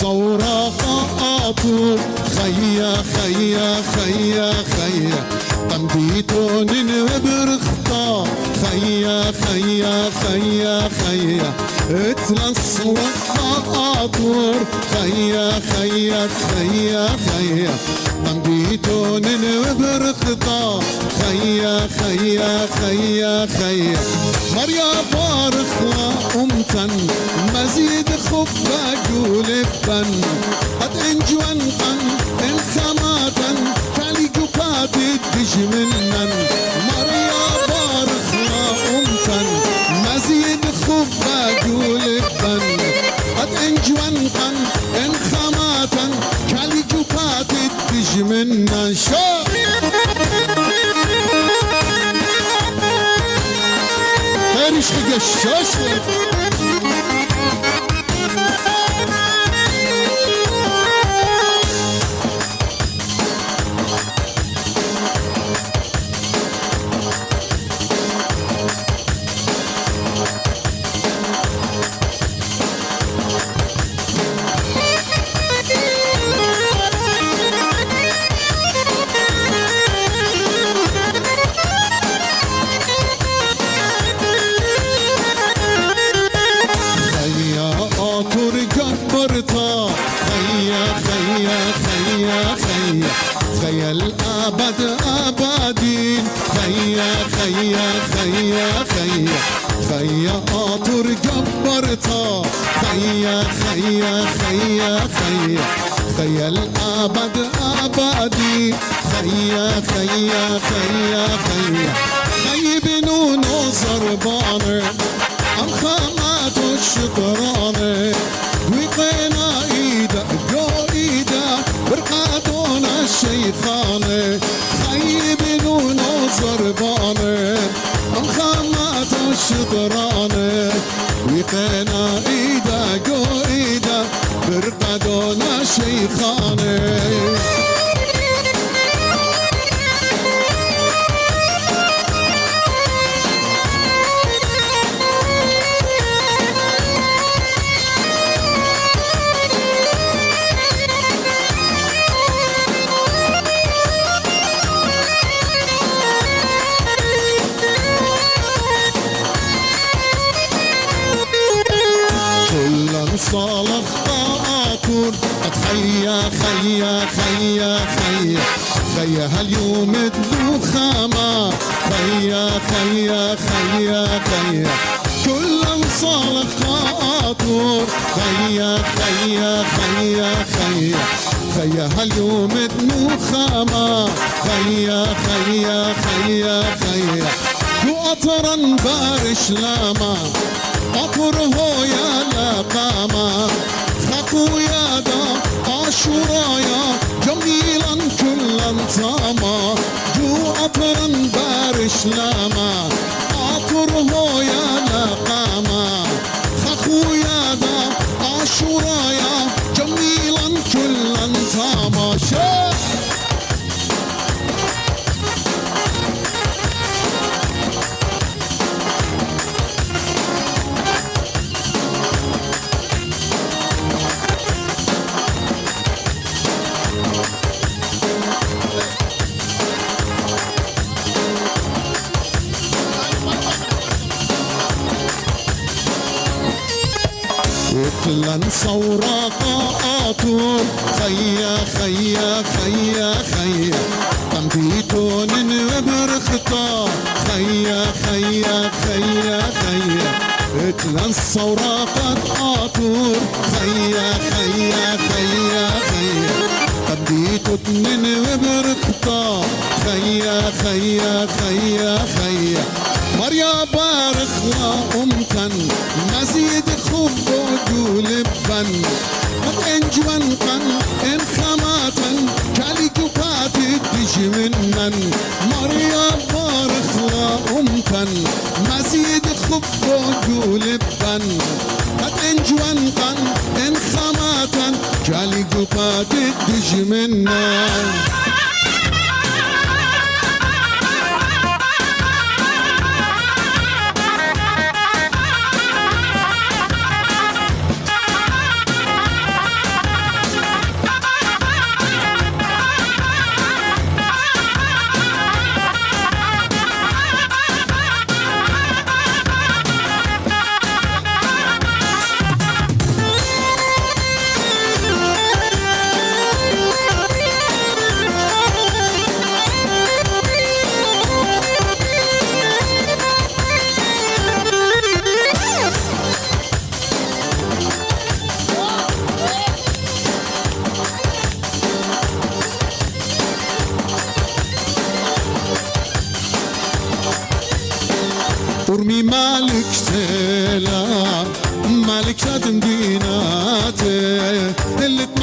[SPEAKER 12] صورة قاطور خيا خيا خيا خيا قمديتون برخطا خيا خيا خيا خيا اتلصوا قاطور خيا خيا خيا خيا قمديتون برخطا خيا خيا خيا خيا مريا بارخلا أمتن مزيد خفا جولبن قد انجوان قن انساماتن كالي جوكات الدجمنن مريا بارخلا أمتن مزيد خفا جولبن قد انجوان قن انساماتن كالي جوكات الدجمنن شو خيرش قشاشة خيا الأبد أبدين خيا خيا خيا خيا خيا قاطر جبرتا خيا خيا خيا خيا خيا الأبد أبدين خيا خيا خيا خيا خي بنونو زربانر أم خامات الشطرانر وقينا إيدا جو إيدا برقاتونا الشيطانة خيبنون وزربانة أم خامات الشطرانة وقينا إيدا جو إيدا برقاتونا الشيطانة صالح قاطور قد خيا خيا خيا خيا خيا هاليوم الدخامة خيا خيا خيا خيا كل صالح قاطور خيا خيا خيا خيا خيا هاليوم الدخامة خيا خيا خيا خيا وأطرا بارش لاما أطر هو يا لقاما خاكو يا دا عاشورايا جميلا كلا طاما جو أطرا بارش لاما أطر هو يا لقاما خاكو يا دا عاشورايا جميلا كلا طاما كلا صورة قاطور خيا خيا خيا خيا قمديتون برخطا خيا خيا خيا خيا كلا الصورة قاطور خيا خيا خيا خيا قمديتون برخطا خيا خيا خيا خيا مريا بارخلا أمكن مزيد خب وجولبن قد انجوان قن ان خماتن كالي جوكات الدجمنن مريا بارخلا أمكن مزيد خب وجولبن قد انجوان قن ان خماتن كالي جوكات الدجمنن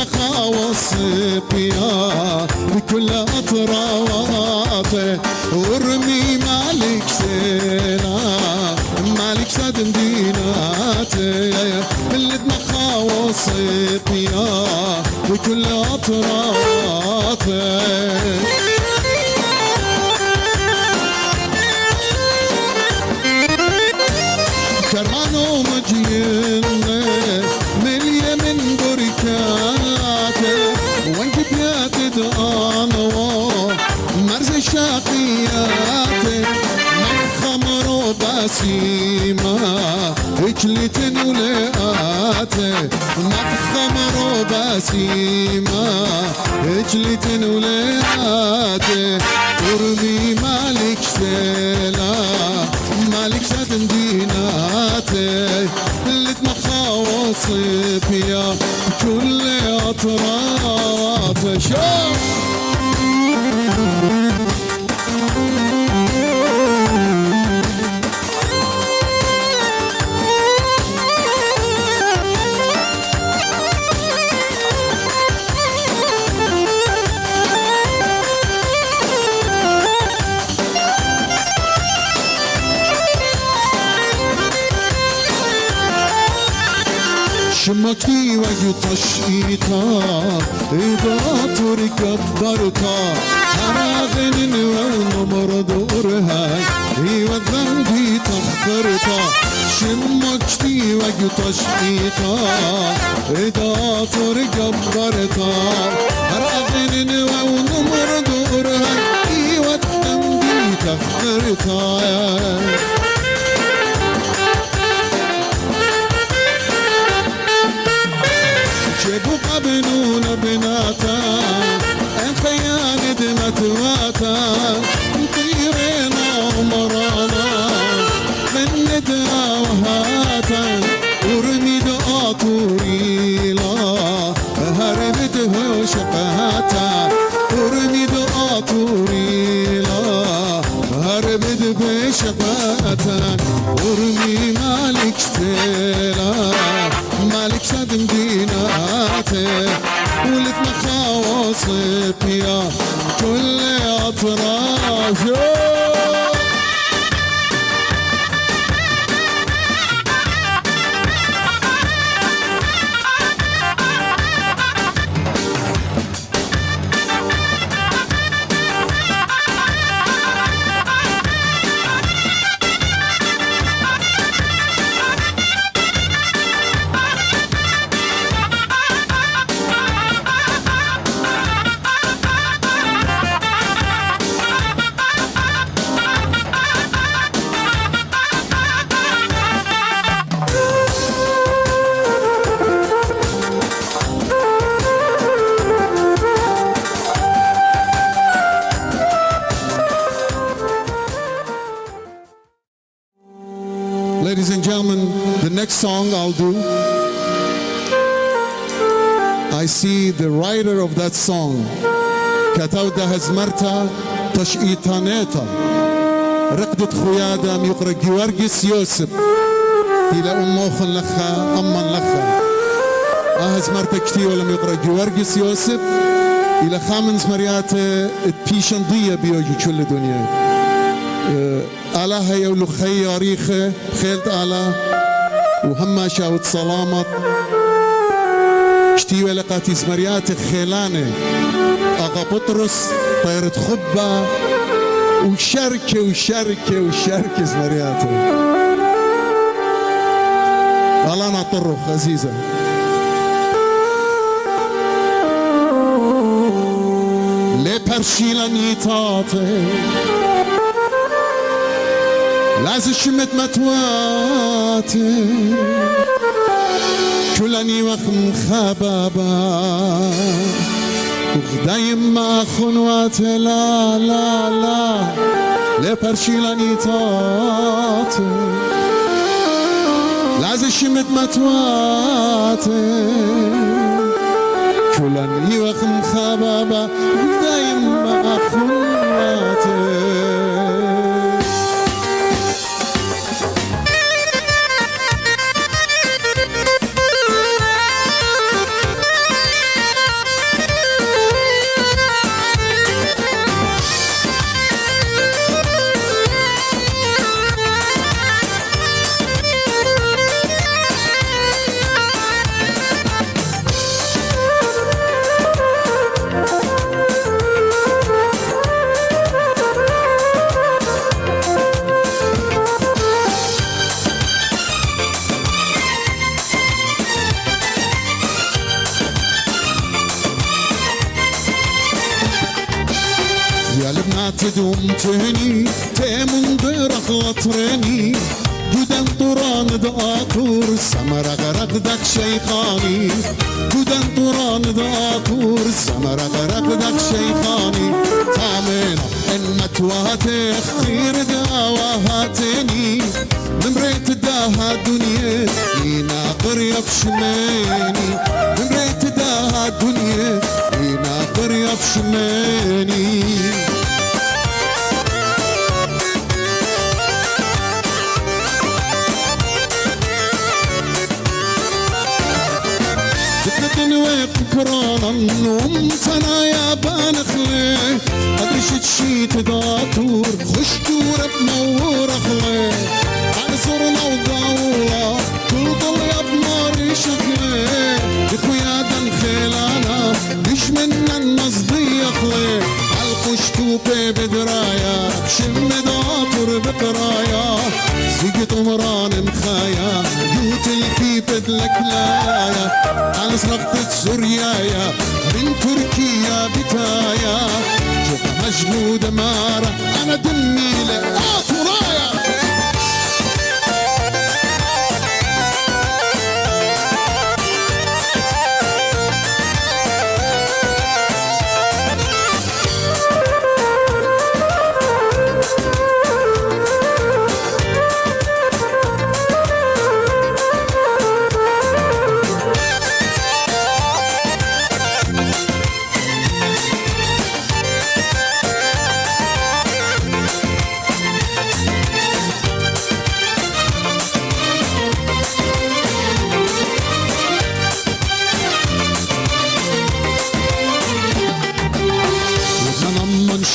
[SPEAKER 12] مخاوص بيا بكل أطرافه ورمي مالك سلام مالك سد مديناته اللي مخاوص بيا بكل أطرافه كرمانو مجينه مليه من بركاته وانجب يا تدانو مرز شاقياته من خمر وبسيمه اجلت ولاته من خمر وبسيمه اجلت ولاته ورمي مالك سلام مالك سد مديناته اللي مخاوص بيا كل اطرافه شوف شمكتي ويطشيتا إذا تركب بركة أنا غنن ونمرض أرهاي إيوة ذنبي تخطرتا شمكتي ويطشيتا إذا تركب بركة أنا غنن ونمرض أرهاي إيوة ذنبي تخطرتا جيبوا قبنون بناتا الخيان دمتواتا طيرنا ومرانا من ندى وهاتا ورمي دقا طويلة هربته وشقاتا ورمي دقا طويلة هربت بشقاتا ورمي مالك ستيلا مالك سد مديناته ولك مخاوص بيا كل أطرافه Ladies and gentlemen, the next song I'll do, I see the writer of that song, كتودا هزمرتا تشئيطانيتا رقدت خيادا ميقرا جوارجس يوسف إلى أموخن لخا أمان لخا هزمرتا كتي ولا ميقرا جوارجس يوسف إلى خامنز مريات تبيشن ضية بيوجو كل الدنيا آلها يولو خي ريخة خيلت آلها وهما شاوت سلامت كتي ولقاتي زمريات خيلانة أغا بطرس طيرت خبة وشركة زمرياته ألانا طرخ عزيزة لي برشيلا نيتاته لازم شمت متواتي كلني وخم خبابا وخدايم ما خنواتي لا لبرشيلاني تاتي لازم شمت متواتي كلني وخم خبابا وخدايم ما خنواتي تدوم تهني تيمون برخ لطرني جودن طوران داطور سمرة غرق دك شيخاني جودن طوران داطور سمرة غرق دك شيخاني تامنا ان متواتي خير داوهاتني نمريت داها دنيا لينا قريب شماني نمريت داها دنيا لينا قريب شماني ويقرانا ومتنا يا بانخلي أدري شيت داتور خش دور بنور أخلي على صرنا وقاولا كل ضل بنار شكلي إخويا دن خيلانا مش منا النصدي أخلي عالقشتوبة بدرايا بشم داتور بقرايا سيقت عمران مخايا يوت الكيب بدلك لايا على صرخة سوريايا من تركيا بتايا شوف مجهود مارة أنا دمي لآطرايا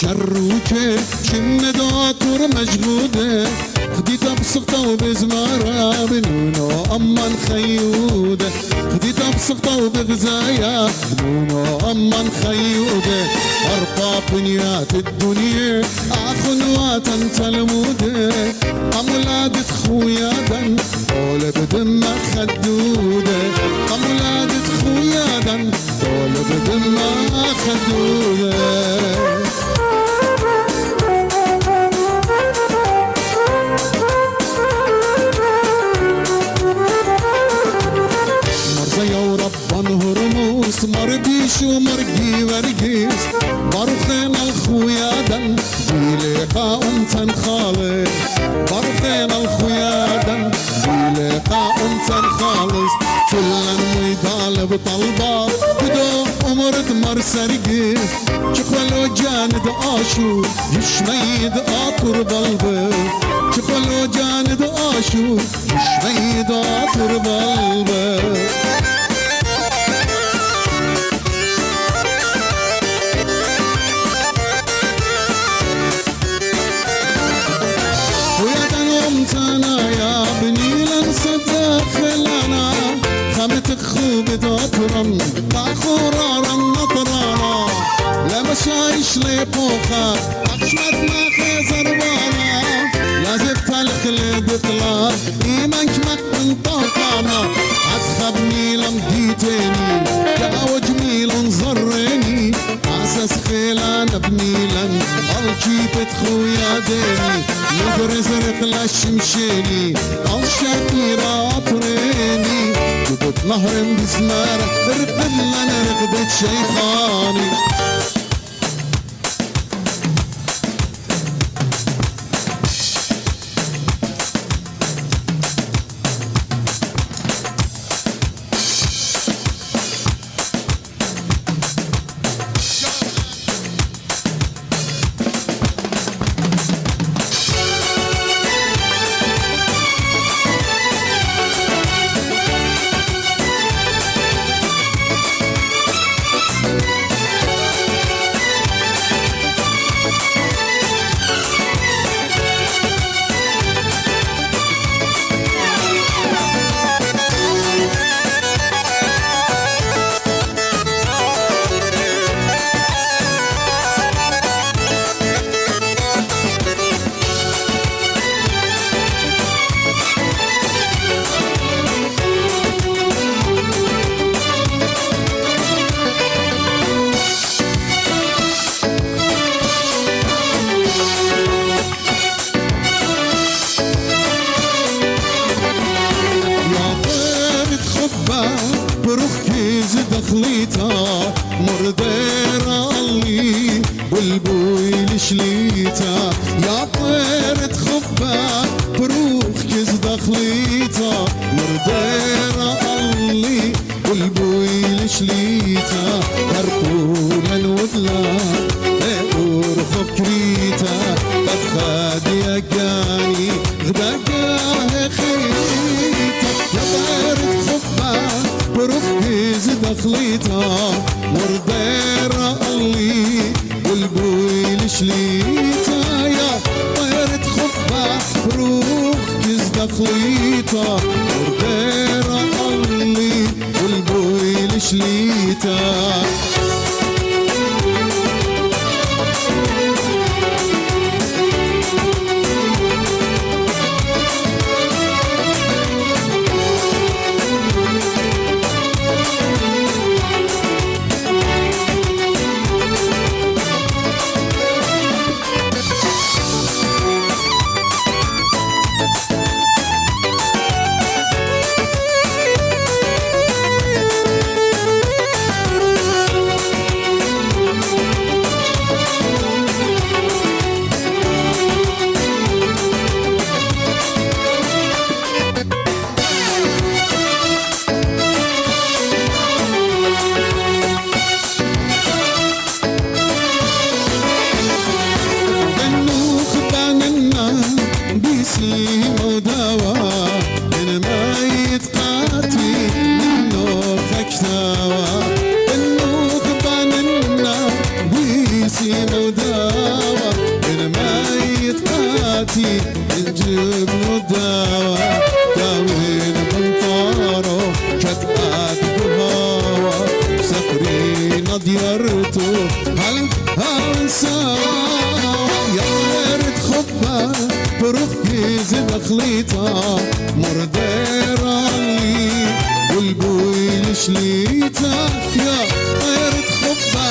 [SPEAKER 12] شروكه شم داتور مجهوده خديت بسقطة وبزمارة بنونو أمان خيوده خديت بسقطة وبغزايا بنونو أمان خيوده أربع بنيات الدنيا أخنوات انت الموده أمولادة خويا دن دول بدمك خدوده أمولادة خويا دن دول بدمك خدوده هرموس مربيش ومرقي ورقيس برخين الخويا دن بلقاء تنخالص برخين الخويا دن بلقاء تنخالص كلن ويطالب طلبات بدو أمرد مرسرقيس شخلو جاند آشو يشميد آطر بلبه شخلو جاند آشو يشميد آطر بلبه أنا يا بني لنسى داخلنا خمت خوب داترم باخورارا نطرانا لما شايش لي بوخا أخشمت ما خيزربانا لازم تلخلي دطلا إيمانك مكن طاقانا أتخبني لم ديتيني جاوج ميلون زريني أساس خيلان بنيلن الجيبت خويا ديني ندر زرق لشمشيني الشاكيرة عطريني جبت نهر بسمارة رقد لنا رقدت شيخاني مردير اللي والبويل شليتا يا طير تخبى بروخ كز دخليتا مردير اللي والبويل شليتا هرقولا ودلا ورخب كريتا قد خاد يقاني غدقاه خيتا يا طير تخبى بروخ كز دخليتا مردير اللي والبويل شليتا يا طير تخبى بروخ كز دخليتا مردير اللي والبويل شليتا خليطة مردير اللي والبويل شليتا يا طير تخبى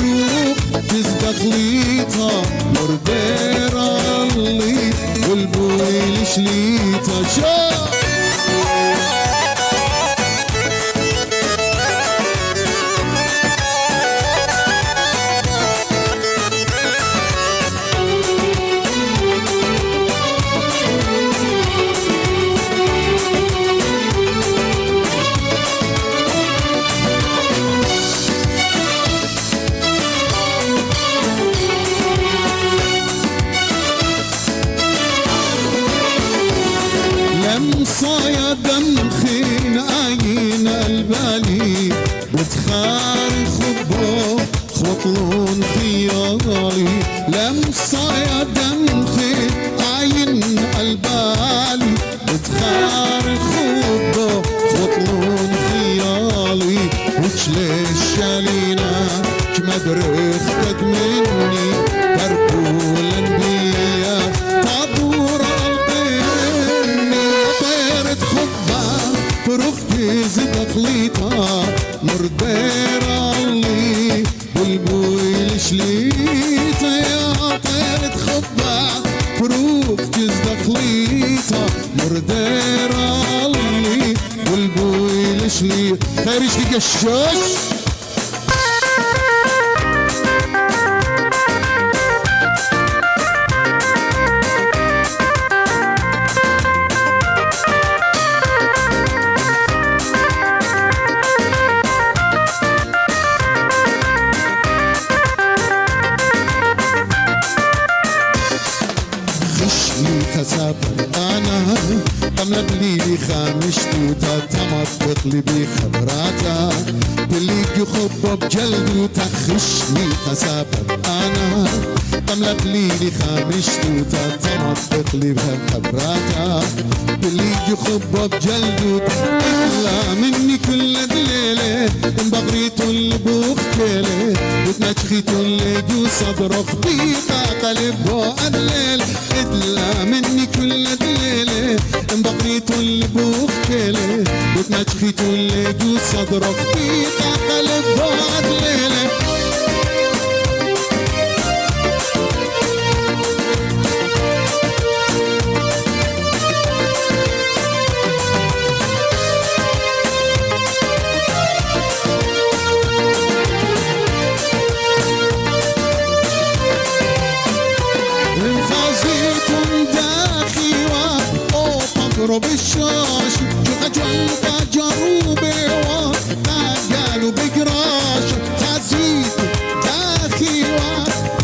[SPEAKER 12] روح تزدى خليطة مردير اللي والبويل شليتا شو صايا دم خين عين البالي بتخار خبو خطلون خيالي لم صايا دم خين عين البالي بتخار خبو خطلون خيالي وش ليش شالينا كمدرخ قد مني تربو الانبياء طابور بروخ دخليتا مردير اللي والبويل شليتا يا طير تخبى بروخ دخليتا مردير اللي والبويل شليتا خيرش لك الشوش أنا قملت لي خامشتو تتمط بقلبي خبراتا بليك يخب بجلدو تخشني خسابر أنا قملت لي خامشتو تتمط بقلبي خبراتا بليك يخب بجلدو إلا مني كل الليلة بغريتو البوخ كيلة وتنجخيتو اللي جو صدرخ بيقا قلبو الليل إلا مني كل الليلة بغريتو البوخ كيلة وتنجخيتو اللي جو صدرخ بيقا قلبو الليلة فقر بالشاش شخجون جروبي وقالوا بقراش خزيت داخي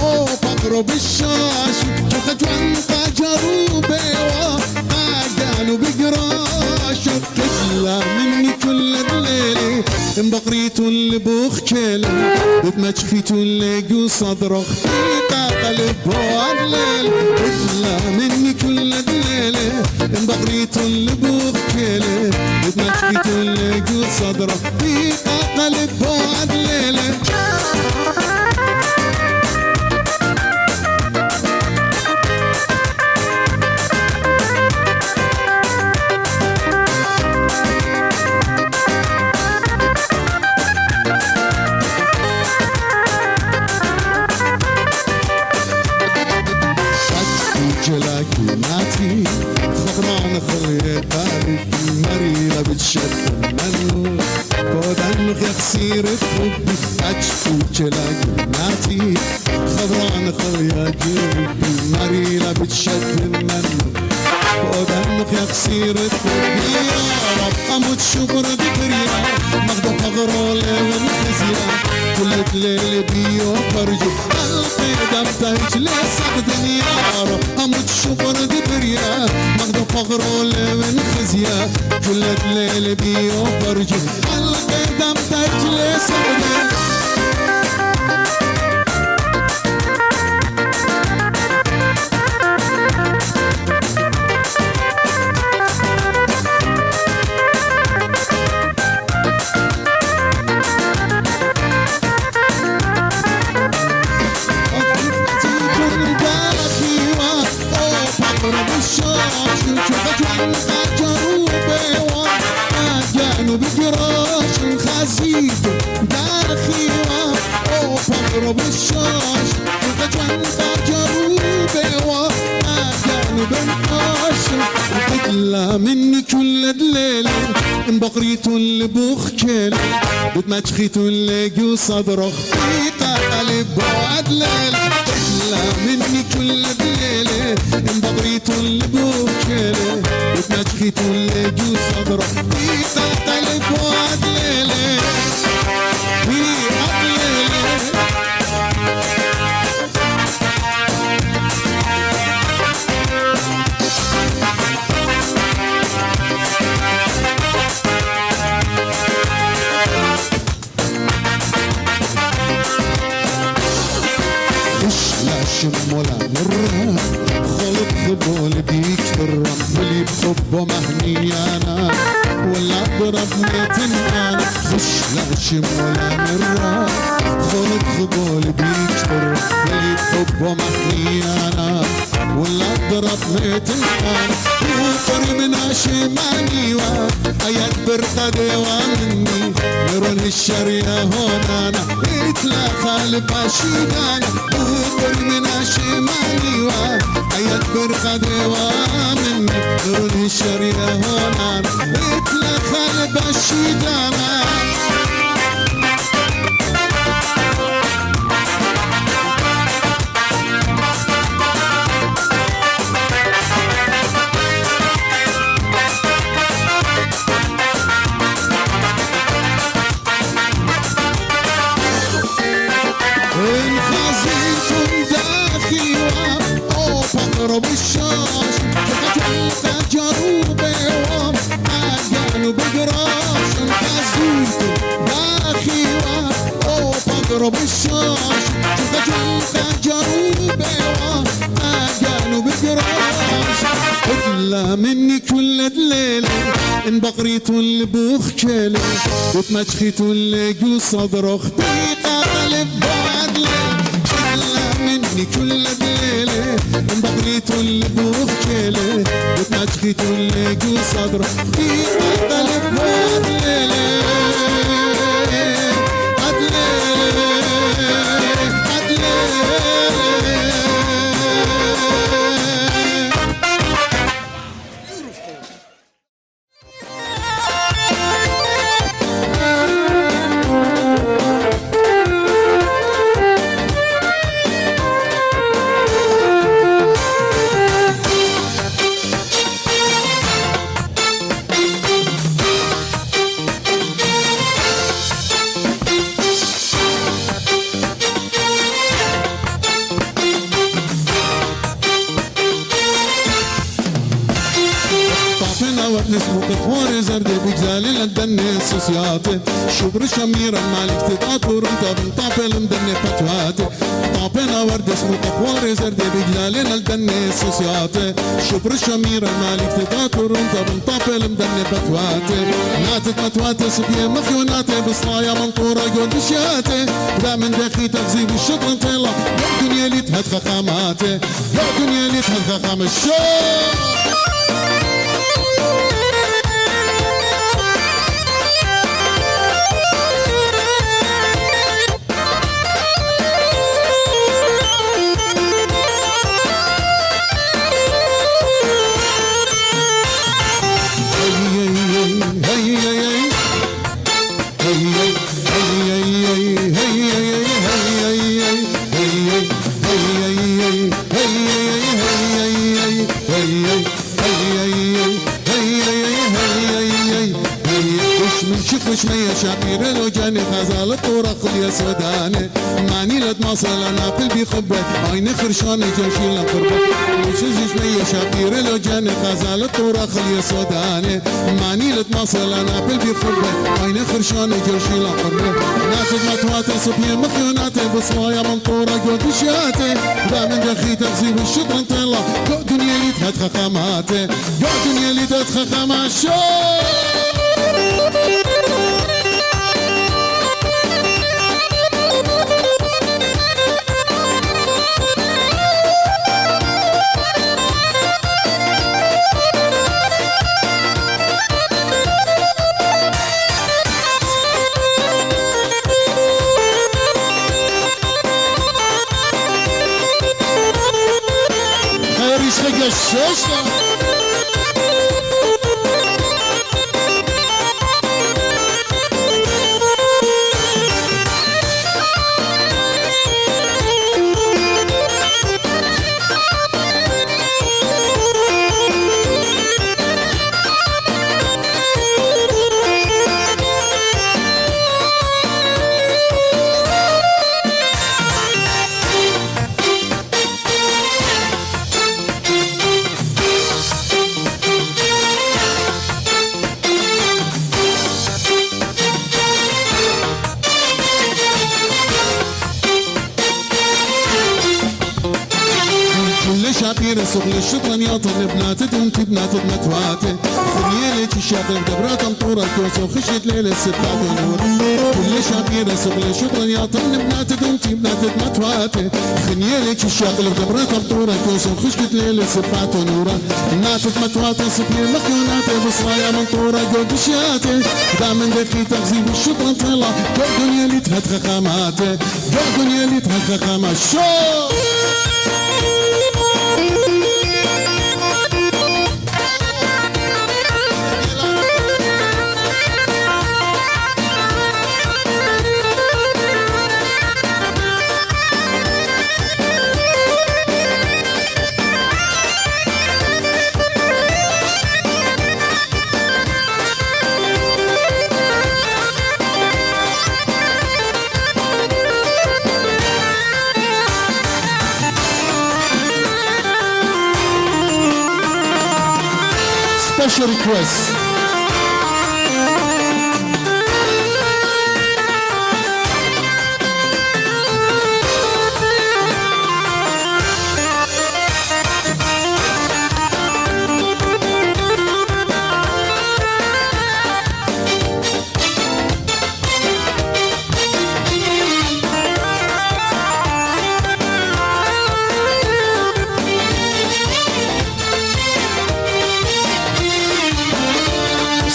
[SPEAKER 12] او فقر بالشاش شخجون جروبي وقالوا بقراش تطلع مني كل الليل بقريت اللي بخجل بتمشخيت اللي جو صدر اختي قلب الليل تطلع مني كل الليل بقريت اللي بخجل بتمشخيت اللي جو صدر اختي قلب الليل جلاكيناتي فقران خليتالي مريضة بتشد منه كودن خير حبي أجفو جلاكيناتي فقران خليتالي مريضة بتشد منه كودن خير حبي يا رب أموت شكر ببريا مغدى فقران والخزيان كل الليل بيو فرجي القيدة بتهج لسقدني يا رب أموت شكر دبريا مغدى فقر من خزيا كل الليل بيو فرجي القيدة بتهج لسقدني بالشاش وتجنب جروبي وأجانب القاش وتطلع مني كل الليل بقريت اللي بخجل بتمشخيت اللي جو صدر اختي قلب بعد ليل تطلع مني كل الليل بقريت اللي بخجل بتمشخيت اللي جو صدر اختي قلب بعد ليل ولا مرة خلط خبول بيك الرملي بحبه مهنيانا ولا اضرب ميتنا خش لا شم ولا مرة خلط خبول بيك الرملي بحبه مهنيانا ولا اضرب ميتنا وفر من شماني وآيات برقدي ومني نرون الشريعة هونانا اتلا خالب عشيدانا وفر من شماني وآيات برقدي ومني نرون الشريعة هونانا اتلا خالب عشيدانا فقر بالشاش شفت جروبي وقالوا بقراش خزيت داخي او فقر بالشاش شفت جروبي وقالوا بقراش اطلع مني كل الليل ان بقريت اللي بخجل وتمشخيت اللي جو صدر اختي قلب بعد ليل مني كل الليل بقريت اللي بخجل وتمشخيت اللي جو صدر في قلب بعد ليل اسمك خوار زرد بجلال لندن سوسياتي شبر شميرا مالك تطاطور انت بنطابل مدن فتواتي طابنا ورد اسمك خوار زرد بجلال لندن سوسياتي شبر شميرا مالك تطاطور انت بنطابل مدن فتواتي ناتت متواتي سبيه مخيوناتي بصرايا منطورة قول بشياتي دا من داخي تغزيب الشطن طيلة يا دنيا لي تهد خخاماتي يا دنيا لي تهد خخام الشوق مش مية شاقير لو جاني غزال الطورق يا سوداني ماني لد مصل انا قلبي خبه عيني خرشاني جوشي لنقربه مش مية شاقير لو جاني غزال الطورق يا سوداني ماني لد مصل انا قلبي خبه عيني خرشاني جوشي لنقربه ناتج متواتي صبيه مخيوناتي بصوايا منطوره جود بشياتي دا من دخي تغزيب الشطر انطيلا جو دنيا لي تهد خخاماتي جو دنيا لي تهد خخامات شو الشاشة شاطير سغل الشطرن ياطن بناتت وانت بناتت متواتي خليلك الشاطر دبرات مطورة كوسو خشت ليلة الستات ونور كل شاطير سغل الشطرن ياطن بناتت وانت بناتت متواتي خليلك الشاطر دبرات مطورة كوسو خشت ليلة الستات ونور ناتت متواتي سبيل مخيوناتي بصرايا منطورة جود بشياتي دامن دخي تغزيب الشطرن طيلا جو دنيا لي تهد خخاماتي جو دنيا لي تهد خخامات شو special request.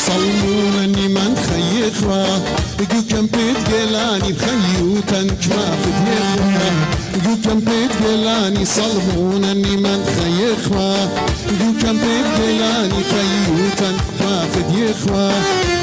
[SPEAKER 12] صلمونني من خي إخوة يقول كم بيت قلاني بخي وتنكوا في ديخوة يقول كم بيت قلاني صلمونني من خي إخوة يقول كم بيت قلاني خي وتنكوا في ديخوة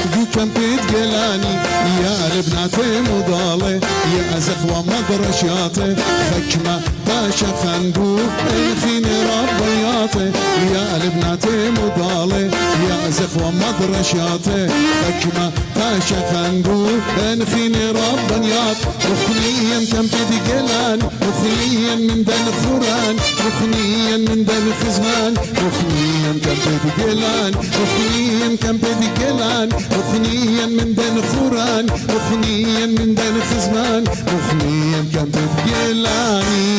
[SPEAKER 12] يقول كم بيت قلاني يا ربناتي مضالي يا زخوة مدرشاتي خكمة تاشا خنبو الخيني ربياتي يا البناتي مضالي يا زخوة مدرشاتي خجمة تاشا خنبو الخيني ربيات مخنيا كم بدي قلان مخنيا من دن خوران مخنيا من دن خزمان مخنيا كم بدي قلان مخنيا كم بدي قلان مخنيا من دن خوران مخنيا من دن خزمان مخنيا كم بدي قلاني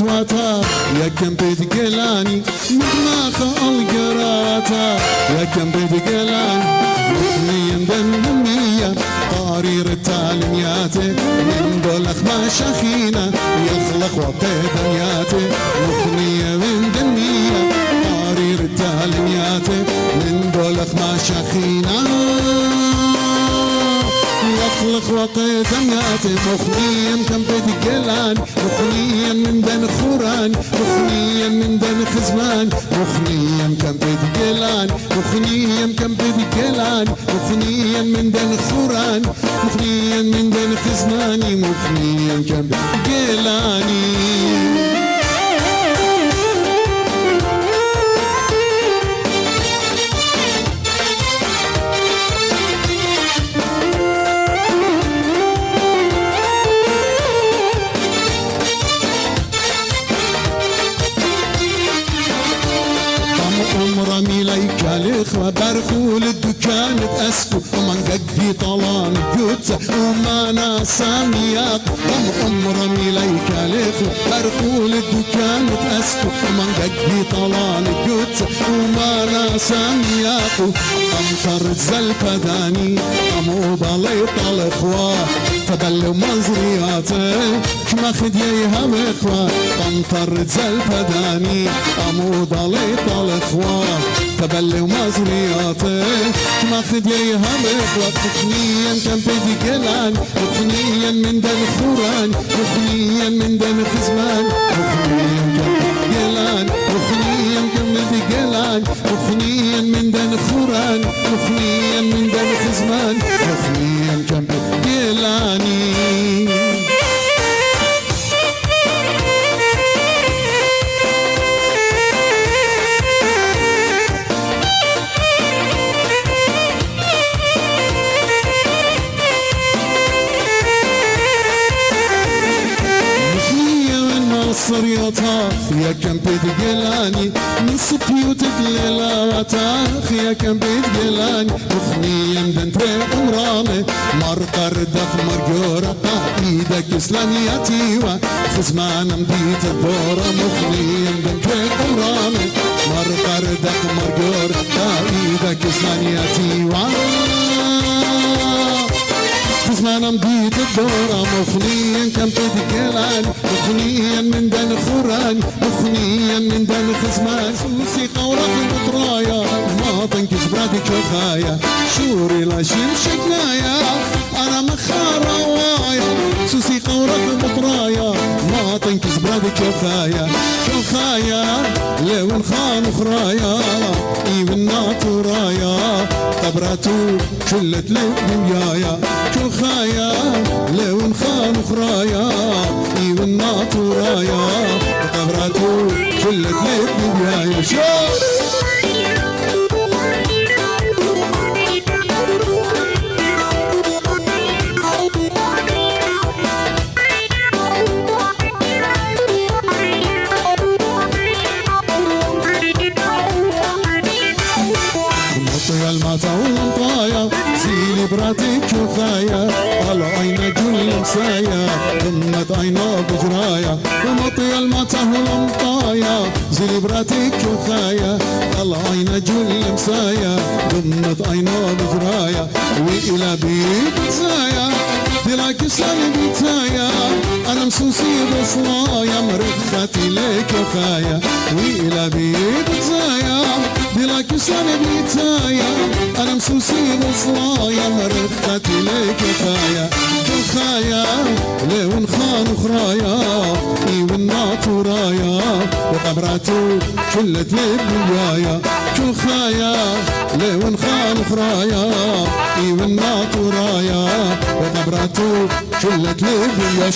[SPEAKER 12] واتا يا كم بيت قلاني مدماخ القراتا يا كم بيت قلاني مخنيا دنمية قارير التعلمياتي من دولخ ما شخينة يخلق وقت دنياتي مخنيا من دنمية قارير التعلمياتي من دولخ ما شخينة يخلق وقت دنياتي مخنيا كم بيت قلان مخنيا من دن خوران مخنيا من دن خزمان مخنيا كم بيت قلان مخنيا كم بيت قلان مخنيا من دن خوران مخنيا من دن خزماني مخنيا كم بيت قلاني رمي ليك الإخوة برخول الدكان تأسكو ومن قدي طلان جوتة وما ناساميات رمي ليك الإخوة برخول الدكان تأسكو ومن قدي طلان جوتة وما ناساميات أمطر زلفة داني أمو بليط الإخوة تبلو منظرياته كما خديها مخوة أمطر زلفة داني أمو بليط الإخوة تبلو مزرياته ما خديها مخلط مخنيا كم بدي قلان مخنيا من دن خوران مخنيا من دن خزمان مخنيا كم بدي قلان مخنيا كم بدي قلان مخنيا من دن خوران مخنيا من دن خزمان مخنيا كم بدي قلاني صريطاخ يا كم بيت قلاني من صبيوت الليلة وتاخ يا كم بيت قلاني مخنيا دنتري عمراني مرقر دف مرجورة ايدك اسلامياتي وخزمان مديت الدورة مخنيا دنتري عمراني مرقر دف مرجورة ايدك اسلامياتي خزمان مديت الدورة مخنيا كم بيت قلاني مخنيا من دن خوران مخنيا من دن خزمان سوسي قورك بطرايا ما تنكش برادك شخايا شوري لا شمشكنايا انا مخارة وايا سوسي قورك بطرايا ما تنكش برادك شخايا شخايا لون خان خرايا ايمن ناطرايا قبراتو شلت لك بميايا شخايا لون خان خرايا ايمن ناطرايا قبراتو شلت لك بميايا الماتا والمطايا زيلي براتك شخايا على عين جل مسايا ضمت عينا بجرايا ومطي الماتا والمطايا زيلي براتك شخايا على عين جل مسايا ضمت عينا بجرايا وإلى بيت مسايا دلاك سالي بيتايا أنا مسوسي بصلايا مرختي لك خايا وإلى بيت مسايا دلاك سالي بيتايا أنا مسوسي بصلايا مرختي لك خايا خايا لون خان خرايا والناط ورايا وقبراتو شلت للدنيايا شو خايا لون خان خرايا والناط ورايا وقبراتو شلت للدنيا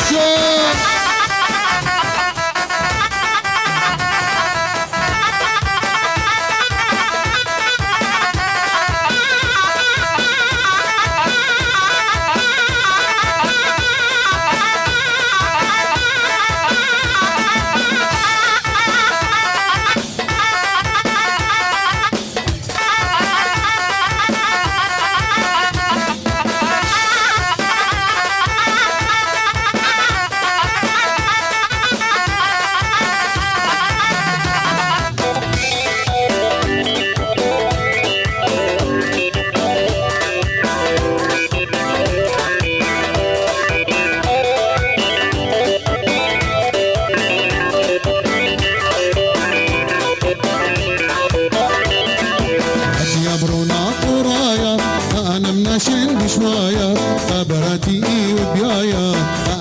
[SPEAKER 12] بشمايا قبرتي وبيايا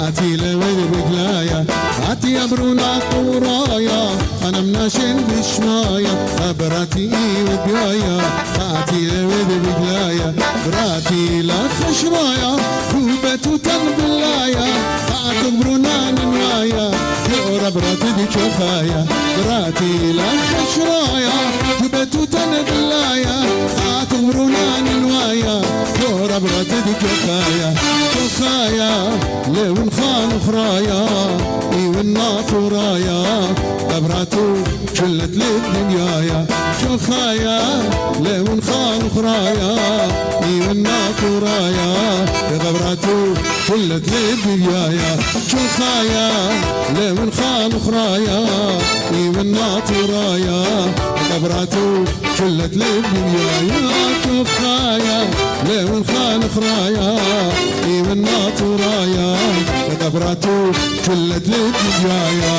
[SPEAKER 12] أتي لويل بقلايا أتي يا برونا قورايا أنا مناشن بشمايا قبرتي وبيايا أتي لويل بقلايا براتي لا خشرايا كوبتو تنبلايا أتو برونا نمايا يورا براتي دي شوفايا براتي لا خشرايا كوبتو تنبلايا أتو برونا نمايا يورا براتي دي شوفايا شوفايا لون خان خرايا والناط ورايا قبراتو شلت للدنيايا شوفايا لون خان خرايا والناط ورايا قبراتو شلت للدنيايا شوفايا لون خان خرايا والناط ورايا قبراتو شلت للدنيايا شوفايا لون خان خرايا والناط ورايا قبراتو شلت للدنيايا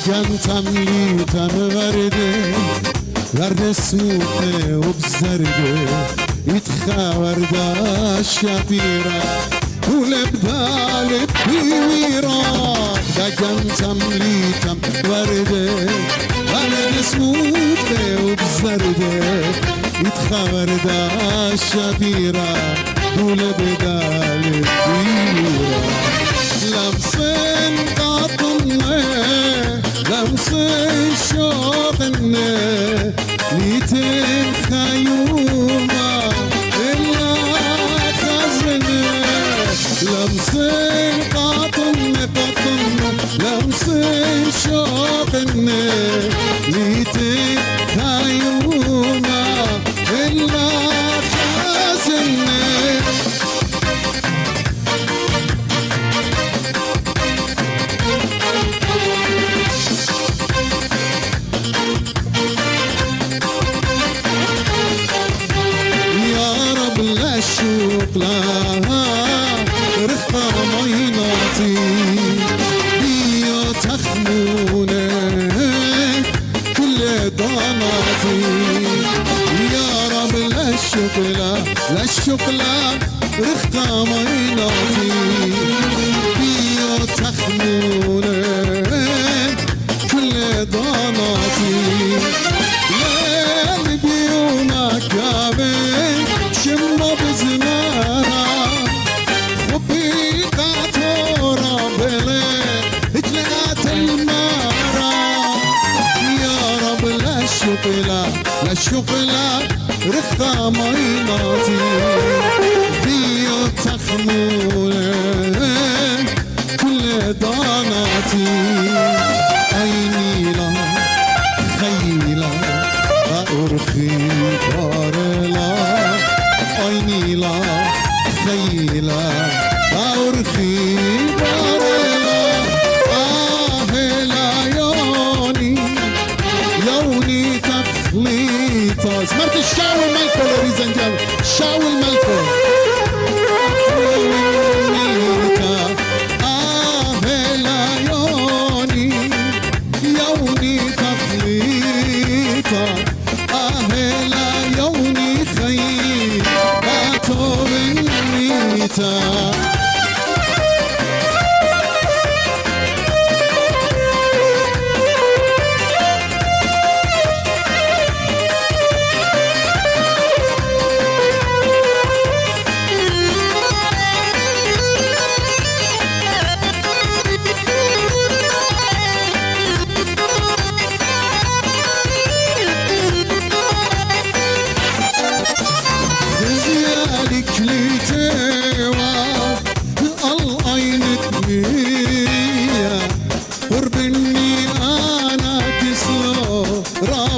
[SPEAKER 12] جنتم ليتم وردي ورد سموته وبزرده يتخا ورده الشبيرة ولبدال بويرة جنتم ليتم وردي ورد سموته وبزرده يتخا ورده الشبيرة ولبدال بويرة لمسن قطمه لمسن شوقنا ليتن خيومه إلا خزنه لمسن قطمه لمسن شوقنا ليتن خيومه إلا خزنه الشوق لها رفقة ميناتي بيا تخمونه كل ضناتي يا رب للشوق لا رفقة ميناتي بيا تخمونه كل ضناتي ليل بيومك يا بين شمه بزمارة خبي قاطورة بلي اجلقات المارة يا رب لا الشقلة رخة ميناتي بيو تخمولة كل ضاناتي عيني لا خيلا أرخي بارلا عيني لا خيلا أرخي بارلا لا يوني تفليت اخرت الشاول مالكو لوريز اند جنتلمان شاول مالكو يوني تخليطة أهلا يوني خير باتو بالميتا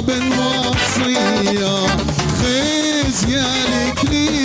[SPEAKER 12] رابن وصية خزيالك لي